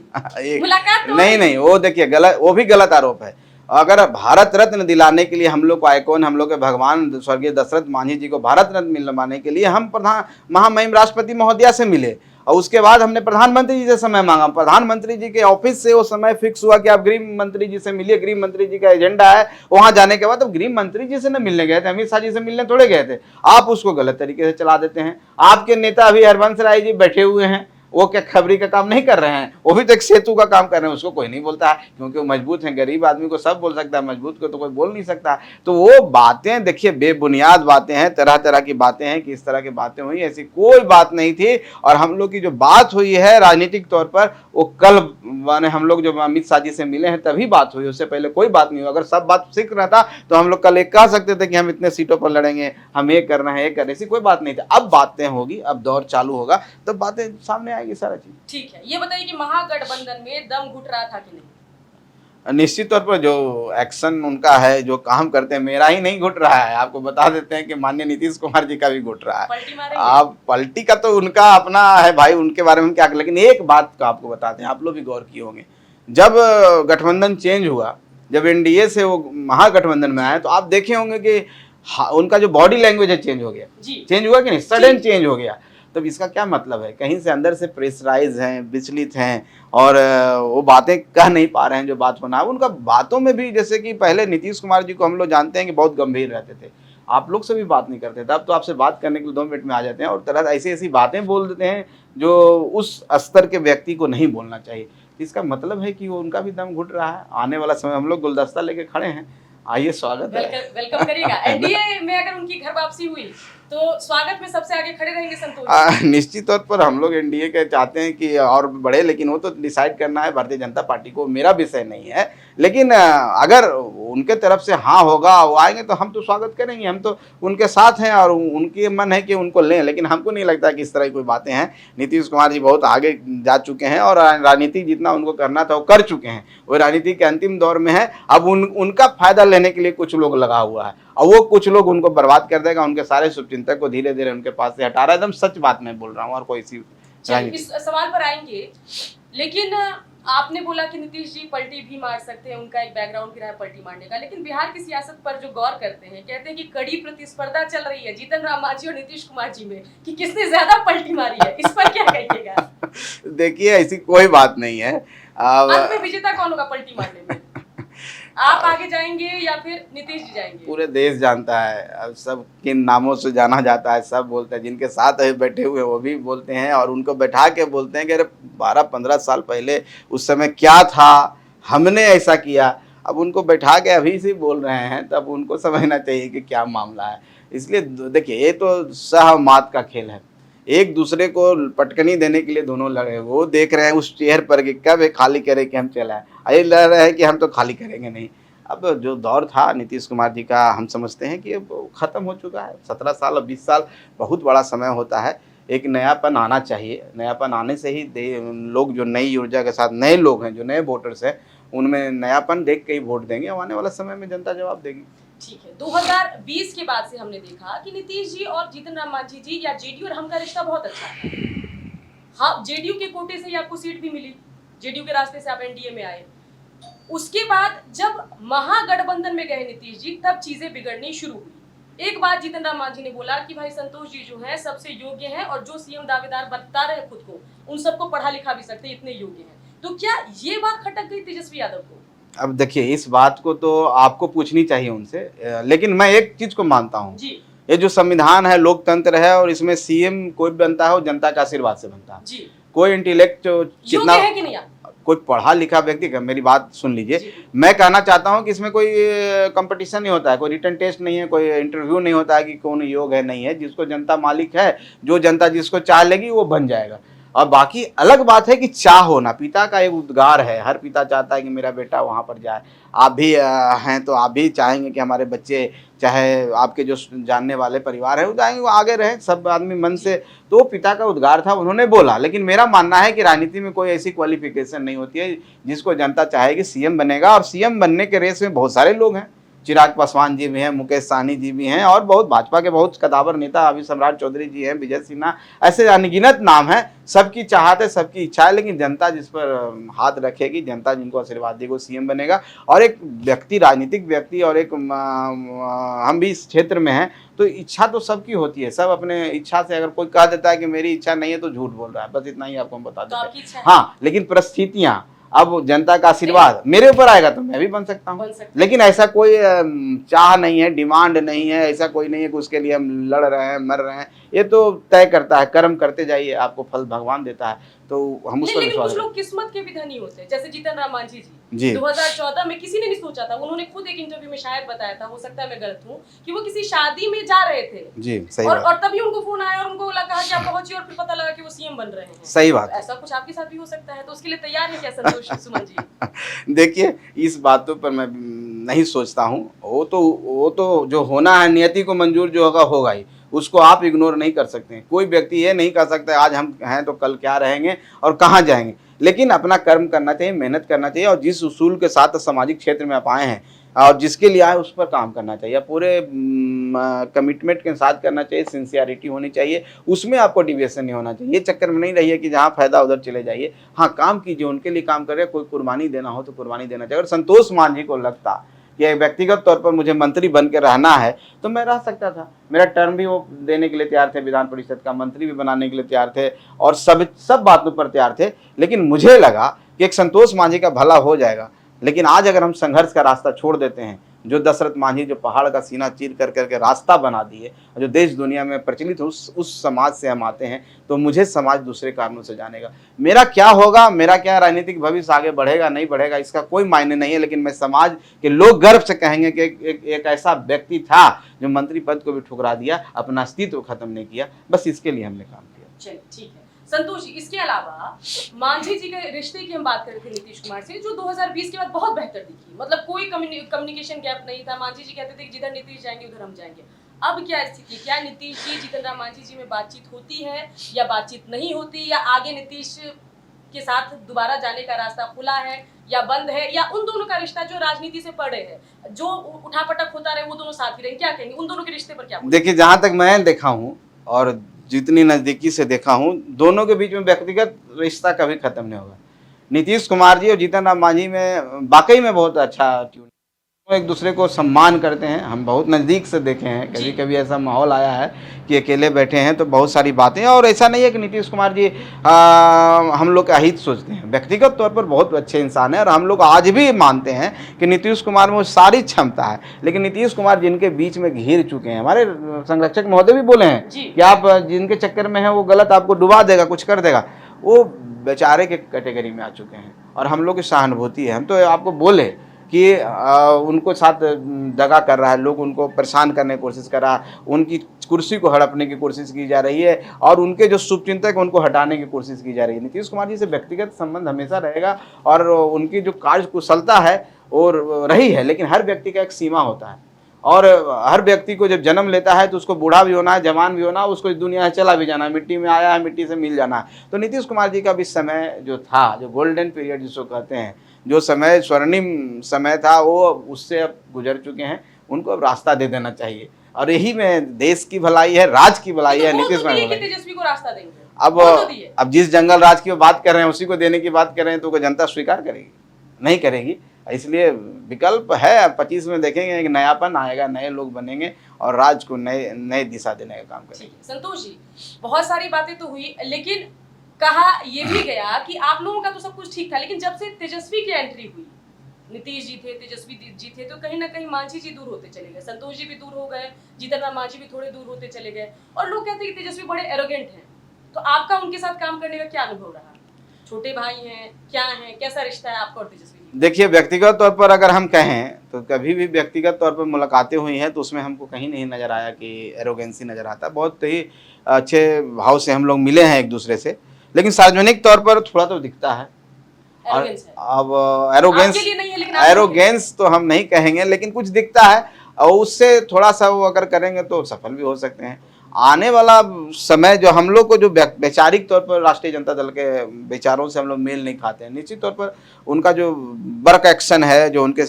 Speaker 1: मुलाकात तो
Speaker 2: नहीं, वो देखिए गलत, वो भी गलत आरोप है। अगर भारत रत्न दिलाने के लिए हम लोग को आइकॉन, हम लोग के भगवान स्वर्गीय दशरथ मांझी जी को भारत रत्न मिलवाने के लिए हम प्रधान महामहिम राष्ट्रपति महोदया से मिले और उसके बाद हमने प्रधानमंत्री जी से समय मांगा। प्रधानमंत्री जी के ऑफिस से वो समय फिक्स हुआ कि आप गृह मंत्री जी से मिलिए, गृह मंत्री जी का एजेंडा है। वहां जाने के बाद अब गृह मंत्री जी से न मिलने गए थे, अमित शाह जी से मिलने थोड़े गए थे। आप उसको गलत तरीके से चला देते हैं। आपके नेता अभी हरबंस राय जी बैठे हुए हैं, वो क्या खबरी का काम नहीं कर रहे हैं? वो भी तो एक सेतु का काम कर रहे हैं, उसको कोई नहीं बोलता है क्योंकि वो मजबूत हैं। गरीब आदमी को सब बोल सकता है, मजबूत को तो कोई बोल नहीं सकता। तो वो बातें देखिए बेबुनियाद बातें हैं, तरह तरह की बातें हैं कि इस तरह की बातें हुई, ऐसी कोई बात नहीं थी। और हम लोग की जो बात हुई है राजनीतिक तौर पर, वो कल माने हम लोग जो अमित शाह जी से मिले हैं तभी बात हुई, उससे पहले कोई बात नहीं हुई। अगर सब बात सीख रहा था तो हम लोग कल एक कह सकते थे कि हम इतने सीटों पर लड़ेंगे, हम ये करना है, ये करना, ऐसी कोई बात नहीं थी। अब बातें होगी, अब दौर चालू होगा, तब तो बातें सामने आएगी सारा चीज।
Speaker 1: ठीक है, ये बताइए कि महागठबंधन में दम घुट रहा था कि नहीं?
Speaker 2: निश्चित तौर पर जो एक्शन उनका है, जो काम करते हैं, मेरा ही नहीं घुट रहा है। आपको बता देते हैं कि माननीय नीतीश कुमार जी का भी घुट रहा है।
Speaker 1: पलटी मारेंगे?
Speaker 2: आप पलटी का तो उनका अपना है भाई, उनके बारे में क्या। लेकिन एक बात का आपको बताते हैं, आप लोग भी गौर किए होंगे, जब गठबंधन चेंज हुआ, जब एनडीए से वो महागठबंधन में आए, तो आप देखे होंगे कि उनका जो बॉडी लैंग्वेज है चेंज हो गया। चेंज हुआ कि नहीं? सडन चेंज हो गया। तब इसका क्या मतलब है? कहीं से अंदर से प्रेशराइज हैं, विचलित हैं और वो बातें कह नहीं पा रहे हैं जो बात होना है। उनका बातों में भी, जैसे कि पहले नीतीश कुमार जी को हम लोग जानते हैं कि बहुत गंभीर रहते थे, आप लोग से भी बात नहीं करते थे। अब तो आपसे बात करने के लिए 2 मिनट में आ जाते हैं और तरह ऐसी ऐसी बातें बोल देते हैं जो उस स्तर के व्यक्ति को नहीं बोलना चाहिए। इसका मतलब है कि वो उनका भी दम घुट रहा है। आने वाला समय हम लोग गुलदस्ता लेके खड़े हैं, आइए स्वागत है।
Speaker 1: वेलकम करिएगा। एनडीए में अगर उनकी घर वापसी हुई तो स्वागत में सबसे आगे खड़े रहेंगे संतोष?
Speaker 2: निश्चित तौर पर हम लोग एनडीए के चाहते हैं कि और बढ़े, लेकिन वो तो डिसाइड करना है भारतीय जनता पार्टी को, मेरा विषय नहीं है। लेकिन अगर उनके तरफ से हाँ होगा, वो आएंगे तो हम तो स्वागत करेंगे, हम तो उनके साथ हैं और उनकी मन है कि उनको लें। लेकिन हमको नहीं लगता कि इस तरह की कोई बातें हैं। नीतीश कुमार जी बहुत आगे जा चुके हैं और राजनीति जितना उनको करना था वो कर चुके हैं। वो राजनीति के अंतिम दौर में है। अब उनका फायदा लेने के लिए कुछ लोग लगा हुआ है और वो कुछ लोग उनको बर्बाद कर देगा। उनके सारे शुभचिंतक को धीरे धीरे उनके पास से हटा रहा है। एकदम सच बात मैं बोल रहा हूँ और कोई सी
Speaker 1: इस सवाल पर आएंगे। लेकिन आपने बोला कि नीतीश जी पलटी भी मार सकते हैं, उनका एक बैकग्राउंड भी रहा है पलटी मारने का। लेकिन बिहार की सियासत पर जो गौर करते हैं, कहते हैं कि कड़ी प्रतिस्पर्धा चल रही है जीतन राम मांझी और नीतीश कुमार जी में कि किसने ज्यादा पलटी मारी है। इस पर क्या कहिएगा?
Speaker 2: देखिए ऐसी कोई बात नहीं है।
Speaker 1: अंत में विजेता कौन होगा पलटी मारने में? आप आगे जाएंगे या फिर नीतीश जी जाएंगे?
Speaker 2: पूरे देश जानता है, अब सब किन नामों से जाना जाता है, सब बोलते हैं। जिनके साथ बैठे हुए वो भी बोलते हैं और उनको बैठा के बोलते हैं कि अरे 12-15 साल पहले उस समय क्या था, हमने ऐसा किया। अब उनको बैठा के अभी से बोल रहे हैं, तब उनको समझना चाहिए कि क्या मामला है। इसलिए देखिए ये तो सहमात का खेल है, एक दूसरे को पटकनी देने के लिए दोनों लड़े। वो देख रहे हैं उस चेयर पर कि कब खाली करे कि हम चलाएं, ये लड़ रहे हैं कि हम तो खाली करेंगे नहीं। अब जो दौर था नीतीश कुमार जी का, हम समझते हैं कि अब ख़त्म हो चुका है। 17 साल और 20 साल बहुत बड़ा समय होता है। एक नयापन आना चाहिए। नयापन आने से ही लोग जो नई ऊर्जा के साथ, नए लोग हैं जो नए वोटर्स हैं, उनमें नयापन देख के ही वोट देंगे। आने वाला समय में जनता जवाब देगी।
Speaker 1: ठीक है, 2020 के बाद से हमने देखा कि नीतीश जी और जीतन राम मांझी जी या जेडीयू और हम का रिश्ता बहुत अच्छा है। हाँ, जेडीयू के कोटे से ही आपको सीट भी मिली, जेडीयू के रास्ते से आप एनडीए में आए। उसके बाद जब महागठबंधन में गए नीतीश जी, तब चीजें बिगड़नी शुरू हुई। एक बात जीतन राम मांझी ने बोला कि भाई संतोष जी जो है सबसे योग्य हैं और जो सीएम दावेदार बता रहे खुद को, उन सबको पढ़ा लिखा भी सकते, इतने योग्य हैं। तो क्या ये बात खटक गई तेजस्वी यादव को?
Speaker 2: अब देखिए इस बात को तो आपको पूछनी चाहिए उनसे, लेकिन मैं एक चीज को मानता हूँ, ये जो संविधान है, लोकतंत्र है और इसमें सीएम कोई बनता है वो जनता के आशीर्वाद से बनता है। कोई इंटेलेक्ट कितना
Speaker 1: है कि नहीं,
Speaker 2: कोई पढ़ा लिखा व्यक्ति का, मेरी बात सुन लीजिए, मैं कहना चाहता हूं कि इसमें कोई कंपटीशन नहीं होता है, कोई रिटन टेस्ट नहीं है, कोई इंटरव्यू नहीं होता है कि कौन योग्य है नहीं है। जिसको जनता मालिक है, जो जनता जिसको चाह लेगी वो बन जाएगा। और बाकी अलग बात है कि चाह होना, पिता का एक उद्गार है, हर पिता चाहता है कि मेरा बेटा वहाँ पर जाए। आप भी हैं तो आप भी चाहेंगे कि हमारे बच्चे, चाहे आपके जो जानने वाले परिवार है वो जाएंगे, वो आगे रहें, सब आदमी मन से। तो पिता का उद्गार था, उन्होंने बोला। लेकिन मेरा मानना है कि राजनीति में कोई ऐसी क्वालिफिकेशन नहीं होती है जिसको जनता चाहेगी सीएम बनेगा। और सीएम बनने के रेस में बहुत सारे लोग हैं, चिराग पासवान जी भी हैं, मुकेश सहनी जी भी हैं, और बहुत भाजपा के बहुत कदावर नेता अभी सम्राट चौधरी जी हैं, विजय सिन्हा, ऐसे अनगिनत नाम हैं। सबकी चाहत है, सबकी इच्छा है, लेकिन जनता जिस पर हाथ रखेगी, जनता जिनको आशीर्वाद देगी वो सीएम बनेगा। और एक व्यक्ति, राजनीतिक व्यक्ति, और एक हम भी इस क्षेत्र में हैं, तो इच्छा तो सबकी होती है। सब अपने इच्छा से, अगर कोई कह देता है कि मेरी इच्छा नहीं है तो झूठ बोल रहा है, बस इतना ही आपको हम बता देते हैं। हाँ, लेकिन परिस्थितियां, अब जनता का आशीर्वाद मेरे ऊपर आएगा तो मैं भी बन सकता हूँ। लेकिन ऐसा कोई चाह नहीं है, डिमांड नहीं है, ऐसा कोई नहीं है कि उसके लिए हम लड़ रहे हैं, मर रहे हैं। ये तो तय करता है, कर्म करते जाइए, आपको फल भगवान देता है, तो हम उस पर
Speaker 1: लेकिन
Speaker 2: विश्वास
Speaker 1: कुछ लोग किस्मत के भी धनी होते हैं, जैसे जीतन राम मांझी
Speaker 2: जी।
Speaker 1: 2014 में किसी ने नहीं सोचा था, उन्होंने खुद एक इंटरव्यू में शायद बताया था, हो सकता है मैं गलत हूँ, कि वो किसी शादी में जा रहे थे
Speaker 2: जी, सही
Speaker 1: और,
Speaker 2: बात।
Speaker 1: और तभी उनको फोन आया और उनको कहा कि आप पहुंचिए, और फिर पता लगा कि वो सीएम बन रहे हैं।
Speaker 2: सही बात।
Speaker 1: ऐसा कुछ आपके साथ भी हो सकता है, तो उसके लिए तैयार है क्या संतोष सुमन जी?
Speaker 2: देखिए, इस बातों पर मैं नहीं सोचता हूँ। वो तो जो होना है, नियति को मंजूर जो होगा होगा ही, उसको आप इग्नोर नहीं कर सकते हैं। कोई व्यक्ति ये नहीं कर सकता आज हम हैं तो कल क्या रहेंगे और कहाँ जाएंगे। लेकिन अपना कर्म करना चाहिए, मेहनत करना चाहिए, और जिस उसूल के साथ सामाजिक क्षेत्र में आप आए हैं और जिसके लिए आए उस पर काम करना चाहिए, पूरे कमिटमेंट के साथ करना चाहिए, सिंसियरिटी होनी चाहिए, उसमें आपको डिविएशन नहीं होना चाहिए। ये चक्कर में नहीं रहिए कि जहाँ फायदा उधर चले जाइए। हाँ, काम कीजिए, उनके लिए काम करें, कोई कुर्बानी देना हो तो कुर्बानी देना चाहिए। और संतोष मांझी को लगता कि व्यक्तिगत तौर पर मुझे मंत्री बन के रहना है तो मैं रह सकता था, मेरा टर्म भी वो देने के लिए तैयार थे, विधान परिषद का मंत्री भी बनाने के लिए तैयार थे, और सब बातों पर तैयार थे। लेकिन मुझे लगा कि एक संतोष मांझी का भला हो जाएगा। लेकिन आज अगर हम संघर्ष का रास्ता छोड़ देते हैं, जो दशरथ मांझी जो पहाड़ का सीना चीर कर करके रास्ता बना दिए, जो देश दुनिया में प्रचलित उस समाज से हम आते हैं, तो मुझे समाज दूसरे कारणों से जानेगा। मेरा क्या होगा, मेरा क्या राजनीतिक भविष्य आगे बढ़ेगा नहीं बढ़ेगा, इसका कोई मायने नहीं है। लेकिन मैं समाज के लोग गर्व से कहेंगे कि एक ऐसा व्यक्ति था जो मंत्री पद को भी ठुकरा दिया, अपना अस्तित्व खत्म नहीं किया। बस इसके लिए हमने काम किया।
Speaker 1: चलिए, ठीक है संतोष जी। इसके अलावा मांझी जी के रिश्ते की हम बात कर रहे थे नीतीश कुमार से, जो 2020 के बाद बहुत बेहतर दिखी, मतलब कोई कम्युनिकेशन गैप नहीं था। मांझी जी कहते थे कि जिधर नीतीश जाएंगे उधर हम जाएंगे। अब क्या स्थिति, क्या नीतीश जी, जीतन राम मांझी जी में बातचीत होती है या बातचीत नहीं होती, या आगे नीतीश के साथ दोबारा जाने का रास्ता खुला है या बंद है, या उन दोनों का रिश्ता जो राजनीति से पड़े है, जो उठापटक होता रहे, वो दोनों साथ ही रहे, क्या कहेंगे उन दोनों के रिश्ते पर? क्या
Speaker 2: देखिए, जहां तक मैं देखा हूं और जितनी नज़दीकी से देखा हूं, दोनों के बीच में व्यक्तिगत रिश्ता कभी खत्म नहीं होगा। नीतीश कुमार जी और जीतन राम मांझी में वाकई में बहुत अच्छा ट्यून, वो एक दूसरे को सम्मान करते हैं। हम बहुत नज़दीक से देखे हैं, कभी कभी ऐसा माहौल आया है कि अकेले बैठे हैं तो बहुत सारी बातें, और ऐसा नहीं है कि नीतीश कुमार जी हम लोग का हित सोचते हैं। व्यक्तिगत तौर पर बहुत अच्छे इंसान हैं, और हम लोग आज भी मानते हैं कि नीतीश कुमार में वो सारी क्षमता है। लेकिन नीतीश कुमार जिनके बीच में घिर चुके हैं, हमारे संरक्षक महोदय भी बोले हैं कि आप जिनके चक्कर में हैं वो गलत आपको डुबा देगा, कुछ कर देगा, वो बेचारे के कैटेगरी में आ चुके हैं। और हम लोग की सहानुभूति है। हम तो आपको बोले कि उनको साथ दगा कर रहा है, लोग उनको परेशान करने की कोशिश कर रहा है, उनकी कुर्सी को हड़पने की कोशिश की जा रही है, और उनके जो शुभचिंतक उनको हटाने की कोशिश की जा रही है। नीतीश कुमार जी से व्यक्तिगत संबंध हमेशा रहेगा, और उनकी जो कार्य कुशलता है और रही है, लेकिन हर व्यक्ति का एक सीमा होता है। और हर व्यक्ति को जब जन्म लेता है तो उसको बूढ़ा भी होना है, जवान भी होना है, उसको इस दुनिया से चला भी जाना है, मिट्टी में आया है, मिट्टी से मिल जाना है। तो नीतीश कुमार जी का भी समय जो था, जो गोल्डन पीरियड जिसको कहते हैं, जो समय स्वर्णिम समय था, वो उससे अब गुजर चुके हैं। उनको अब रास्ता दे देना चाहिए, और यही में देश की भलाई है, राज की भलाई है। नीतीश कुमार
Speaker 1: तेजस्वी को रास्ता देंगे।
Speaker 2: अब जिस जंगल राज की बात कर रहे हैं, उसी को देने की बात कर रहे हैं, तो जनता स्वीकार करेगी? नहीं करेगी। इसलिए विकल्प है, 25 में देखेंगे एक नयापन आएगा, नए लोग बनेंगे और राज्य को नए दिशा देने का काम करेंगे।
Speaker 1: संतोष जी, बहुत सारी बातें तो हुई, लेकिन कहा ये भी गया कि आप लोगों का तो सब कुछ ठीक था, लेकिन जब से तेजस्वी की एंट्री हुई, नीतीश जी थे, तेजस्वी जी थे, तो कहीं ना कहीं मांझी जी दूर होते चले गए, संतोष जी भी दूर हो गए, जीतन राम मांझी भी थोड़े दूर होते चले गए, और लोग कहते हैं कि तेजस्वी बड़े एरोगेंट हैं। तो आपका उनके साथ काम करने का क्या अनुभव रहा? छोटे भाई हैं, क्या हैं, कैसा रिश्ता है आपका और तेजस्वी?
Speaker 2: देखिए, व्यक्तिगत तौर पर अगर हम कहें तो कभी भी व्यक्तिगत तौर पर मुलाकातें हुई हैं तो उसमें हमको कहीं नहीं नज़र आया कि एरोगेंसी नज़र आता। बहुत ही अच्छे भाव से हम लोग मिले हैं एक दूसरे से। लेकिन सार्वजनिक तौर पर थोड़ा तो दिखता है। और
Speaker 1: Arrogance है।
Speaker 2: अब एरोगेंस,
Speaker 1: आपके लिए नहीं है, लेकिन आपके लिए
Speaker 2: एरोगेंस तो हम नहीं कहेंगे, लेकिन कुछ दिखता है और उससे थोड़ा सा वो अगर करेंगे तो सफल भी हो सकते हैं। आने वाला समय जो हम लोग को जो वैचारिक तौर पर राष्ट्रीय जनता दल के विचारों से हम लोग मेल नहीं खाते हैं, निश्चित तौर पर उनका जो वर्क एक्शन है, जो उनके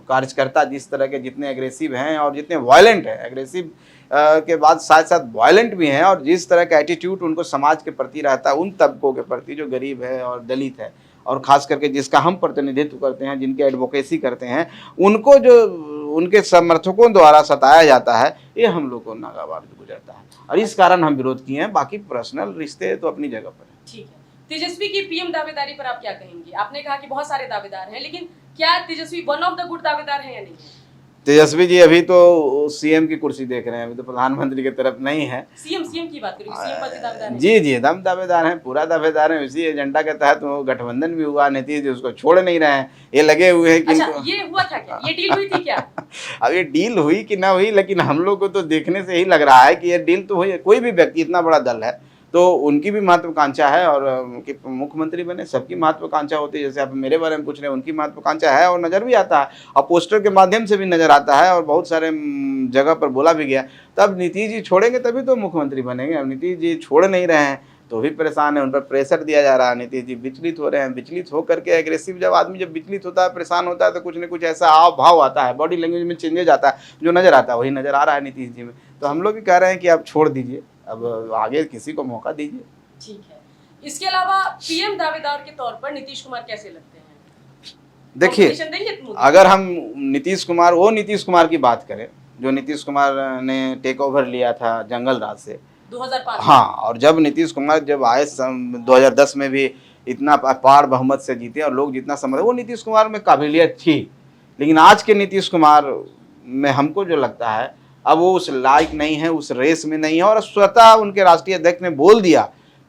Speaker 2: कार्यकर्ता जिस तरह के जितने एग्रेसिव हैं और जितने वायलेंट हैं, एग्रेसिव के बाद साथ साथ वायलेंट भी हैं, और जिस तरह का एटीट्यूड उनको समाज के प्रति रहता है, उन तबकों के प्रति जो गरीब है और दलित है, और ख़ास करके जिसका हम प्रतिनिधित्व करते हैं, जिनके एडवोकेसी करते हैं, उनको जो उनके समर्थकों द्वारा सताया जाता है, ये हम लोग को नागवार गुजरता है, और इस कारण हम विरोध किए हैं। बाकी पर्सनल रिश्ते तो अपनी जगह पर है।
Speaker 1: ठीक है। तेजस्वी की पीएम दावेदारी पर आप क्या कहेंगे? आपने कहा कि बहुत सारे दावेदार हैं, लेकिन क्या तेजस्वी वन ऑफ द गुड दावेदार है या नहीं है?
Speaker 2: तेजस्वी जी अभी तो सीएम की कुर्सी देख रहे हैं, अभी तो प्रधानमंत्री की तरफ नहीं है।
Speaker 1: सीएम की बात करें, सीएम पद के दावेदार हैं?
Speaker 2: जी जी, एकदम दावेदार हैं, पूरा दावेदार हैं। इसी एजेंडा के तहत वो गठबंधन भी हुआ, नीतीश जी उसको छोड़ नहीं रहे हैं, ये लगे हुए हैं कि
Speaker 1: अच्छा, ये हुआ था क्या? ये डील हुई थी क्या?
Speaker 2: अब ये डील हुई कि ना हुई, लेकिन हम लोग को तो देखने से ही लग रहा है कि ये डील तो हुई है। कोई भी व्यक्ति, इतना बड़ा दल है तो उनकी भी महत्वाकांक्षा है, और कि मुख्यमंत्री बने, सबकी महत्वाकांक्षा होती है। जैसे आप मेरे बारे में पूछ रहे हैं, उनकी महत्वाकांक्षा है और नज़र भी आता है, और पोस्टर के माध्यम से भी नज़र आता है, और बहुत सारे जगह पर बोला भी गया। तब नीतीश जी छोड़ेंगे तभी तो मुख्यमंत्री बनेंगे। अब नीतीश जी छोड़ नहीं रहे हैं तो भी परेशान है, उन पर प्रेशर दिया जा रहा है। नीतीश जी विचलित हो रहे हैं, विचलित होकर के एग्रेसिव, जब आदमी जब विचलित होता है, परेशान होता है, तो कुछ न कुछ ऐसा हाव भाव आता है, बॉडी लैंग्वेज में चेंजेज आता है, जो नज़र आता है वही नज़र आ रहा है नीतीश जी में। तो हम लोग भी कह रहे हैं कि आप छोड़ दीजिए, अब आगे किसी को मौका दीजिए।
Speaker 1: ठीक है। इसके अलावा पीएम दावेदार के तौर पर नीतीश कुमार कैसे लगते हैं?
Speaker 2: देखिए,
Speaker 1: Competition देंगे इस मुद्दे पर?
Speaker 2: अगर हम नीतीश कुमार, वो नीतीश कुमार की बात करें जो नीतीश कुमार ने टेक ओवर लिया था जंगल राज से,
Speaker 1: 2005 में।
Speaker 2: हाँ, और जब नीतीश कुमार जब आए 2010 में भी इतना अपार बहुमत से जीते और लोग जितना समझ, वो नीतीश कुमार में काबिलियत थी। लेकिन आज के नीतीश कुमार में हमको जो लगता है, अब वो उस लायक नहीं है, उस रेस में नहीं है, और स्वतः उनके राष्ट्रीय अध्यक्ष ने बोल दिया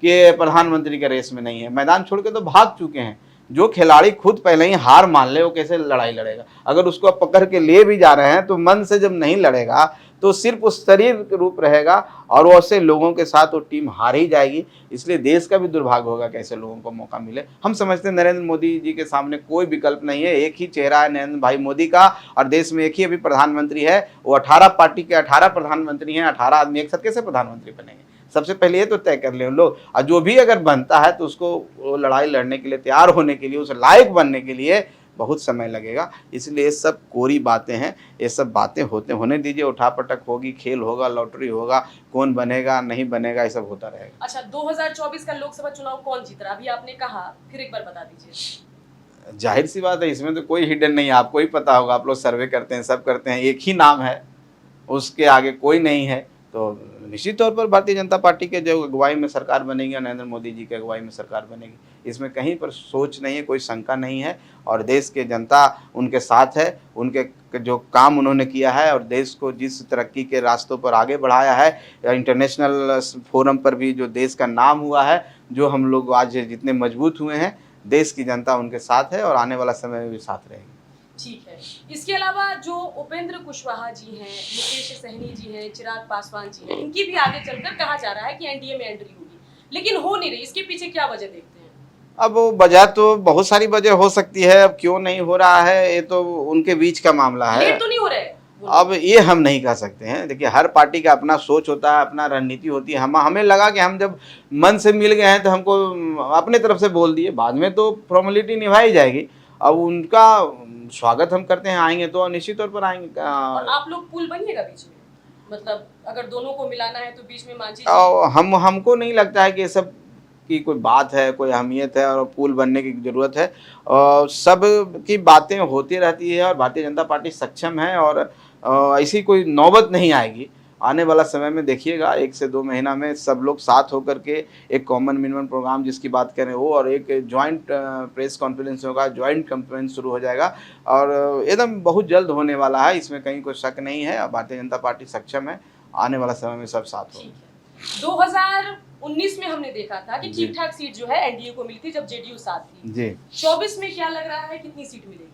Speaker 2: कि प्रधानमंत्री के रेस में नहीं है। मैदान छोड़ के तो भाग चुके हैं। जो खिलाड़ी खुद पहले ही हार मान ले, वो कैसे लड़ाई लड़ेगा? अगर उसको आप पकड़ के ले भी जा रहे हैं तो मन से जब नहीं लड़ेगा तो सिर्फ उस शरीर रूप रहेगा, और वैसे लोगों के साथ वो टीम हार ही जाएगी। इसलिए देश का भी दुर्भाग्य होगा कि ऐसे लोगों को मौका मिले। हम समझते हैं नरेंद्र मोदी जी के सामने कोई विकल्प नहीं है, एक ही चेहरा है नरेंद्र भाई मोदी का, और देश में एक ही अभी प्रधानमंत्री है। वो 18 पार्टी के 18 प्रधानमंत्री हैं, 18 आदमी एक साथ कैसे प्रधानमंत्री बनेंगे? सबसे पहले ये तो तय कर ले उन लोग, और जो भी अगर बनता है तो उसको वो लड़ाई लड़ने के लिए तैयार होने के लिए, उस लायक बनने के लिए बहुत समय लगेगा। इसलिए ये सब कोरी बातें हैं, ये सब बातें होने दीजिए। उठापटक होगी, खेल होगा, लॉटरी होगा, कौन बनेगा नहीं बनेगा, ये सब होता रहेगा।
Speaker 1: अच्छा, 2024 का लोकसभा चुनाव कौन जीत रहा? अभी आपने कहा, फिर एक बार बता दीजिए।
Speaker 2: जाहिर सी बात है, इसमें तो कोई हिडन नहीं है, आपको ही पता होगा, आप लोग सर्वे करते हैं, सब करते हैं, एक ही नाम है, उसके आगे कोई नहीं है। तो निश्चित तौर पर भारतीय जनता पार्टी के जो अगुवाई में सरकार बनेगी, नरेंद्र मोदी जी के अगुवाई में सरकार बनेगी, इसमें कहीं पर सोच नहीं है, कोई शंका नहीं है। और देश के जनता उनके साथ है, उनके जो काम उन्होंने किया है और देश को जिस तरक्की के रास्तों पर आगे बढ़ाया है, इंटरनेशनल फोरम पर भी जो देश का नाम हुआ है, जो हम लोग आज जितने मजबूत हुए हैं, देश की जनता उनके साथ है और आने वाला समय में भी साथ रहेगी।
Speaker 1: ठीक है। इसके अलावा जो उपेंद्र कुशवाहा जी हैं, मुकेश सहनी जी हैं, चिराग पासवान जी हैं, इनकी भी आगे चलकर कहा जा रहा है कि एनडीए में एंट्री होगी, लेकिन हो नहीं रही। इसके पीछे क्या वजह देखते हैं?
Speaker 2: अब वजह तो बहुत सारी वजह हो सकती है, अब क्यों नहीं हो रहा है ये तो उनके बीच का मामला है।
Speaker 1: लेट तो नहीं हो रहा है?
Speaker 2: अब ये हम नहीं कह सकते हैं। देखिए, हर पार्टी का अपना सोच होता है, अपना रणनीति होती है। हमें लगा कि हम जब मन से मिल गए हैं तो हमको अपने तरफ से बोल दिए, बाद में तो फॉर्मेलिटी निभाई जाएगी। अब उनका स्वागत हम करते हैं, आएंगे तो निश्चित तौर पर आएंगे।
Speaker 1: और आप लोग पुल बनिएगा बीच में, मतलब अगर दोनों को मिलाना है तो बीच में मांझी जी।
Speaker 2: हमको नहीं लगता है कि ये सब की कोई बात है, कोई अहमियत है और पुल बनने की ज़रूरत है। सब की बातें होती रहती है और भारतीय जनता पार्टी सक्षम है, और ऐसी कोई नौबत नहीं आएगी। आने वाला समय में देखिएगा, 1 से 2 महीना में सब लोग साथ होकर के एक कॉमन मिनिमम प्रोग्राम जिसकी बात करें वो, और एक जॉइंट प्रेस कॉन्फ्रेंस होगा, जॉइंट कॉन्फ्रेंस शुरू हो जाएगा, और एकदम बहुत जल्द होने वाला है, इसमें कहीं कोई शक नहीं है। भारतीय जनता पार्टी सक्षम है, आने वाला समय में सब साथ होगा।
Speaker 1: 2019 में हमने देखा था कि ठीक ठाक सीट जो है एनडीए को मिली थी जब जेडीयू साथ थी
Speaker 2: जी।
Speaker 1: 24 में क्या लग रहा है, कितनी सीट मिलेगी?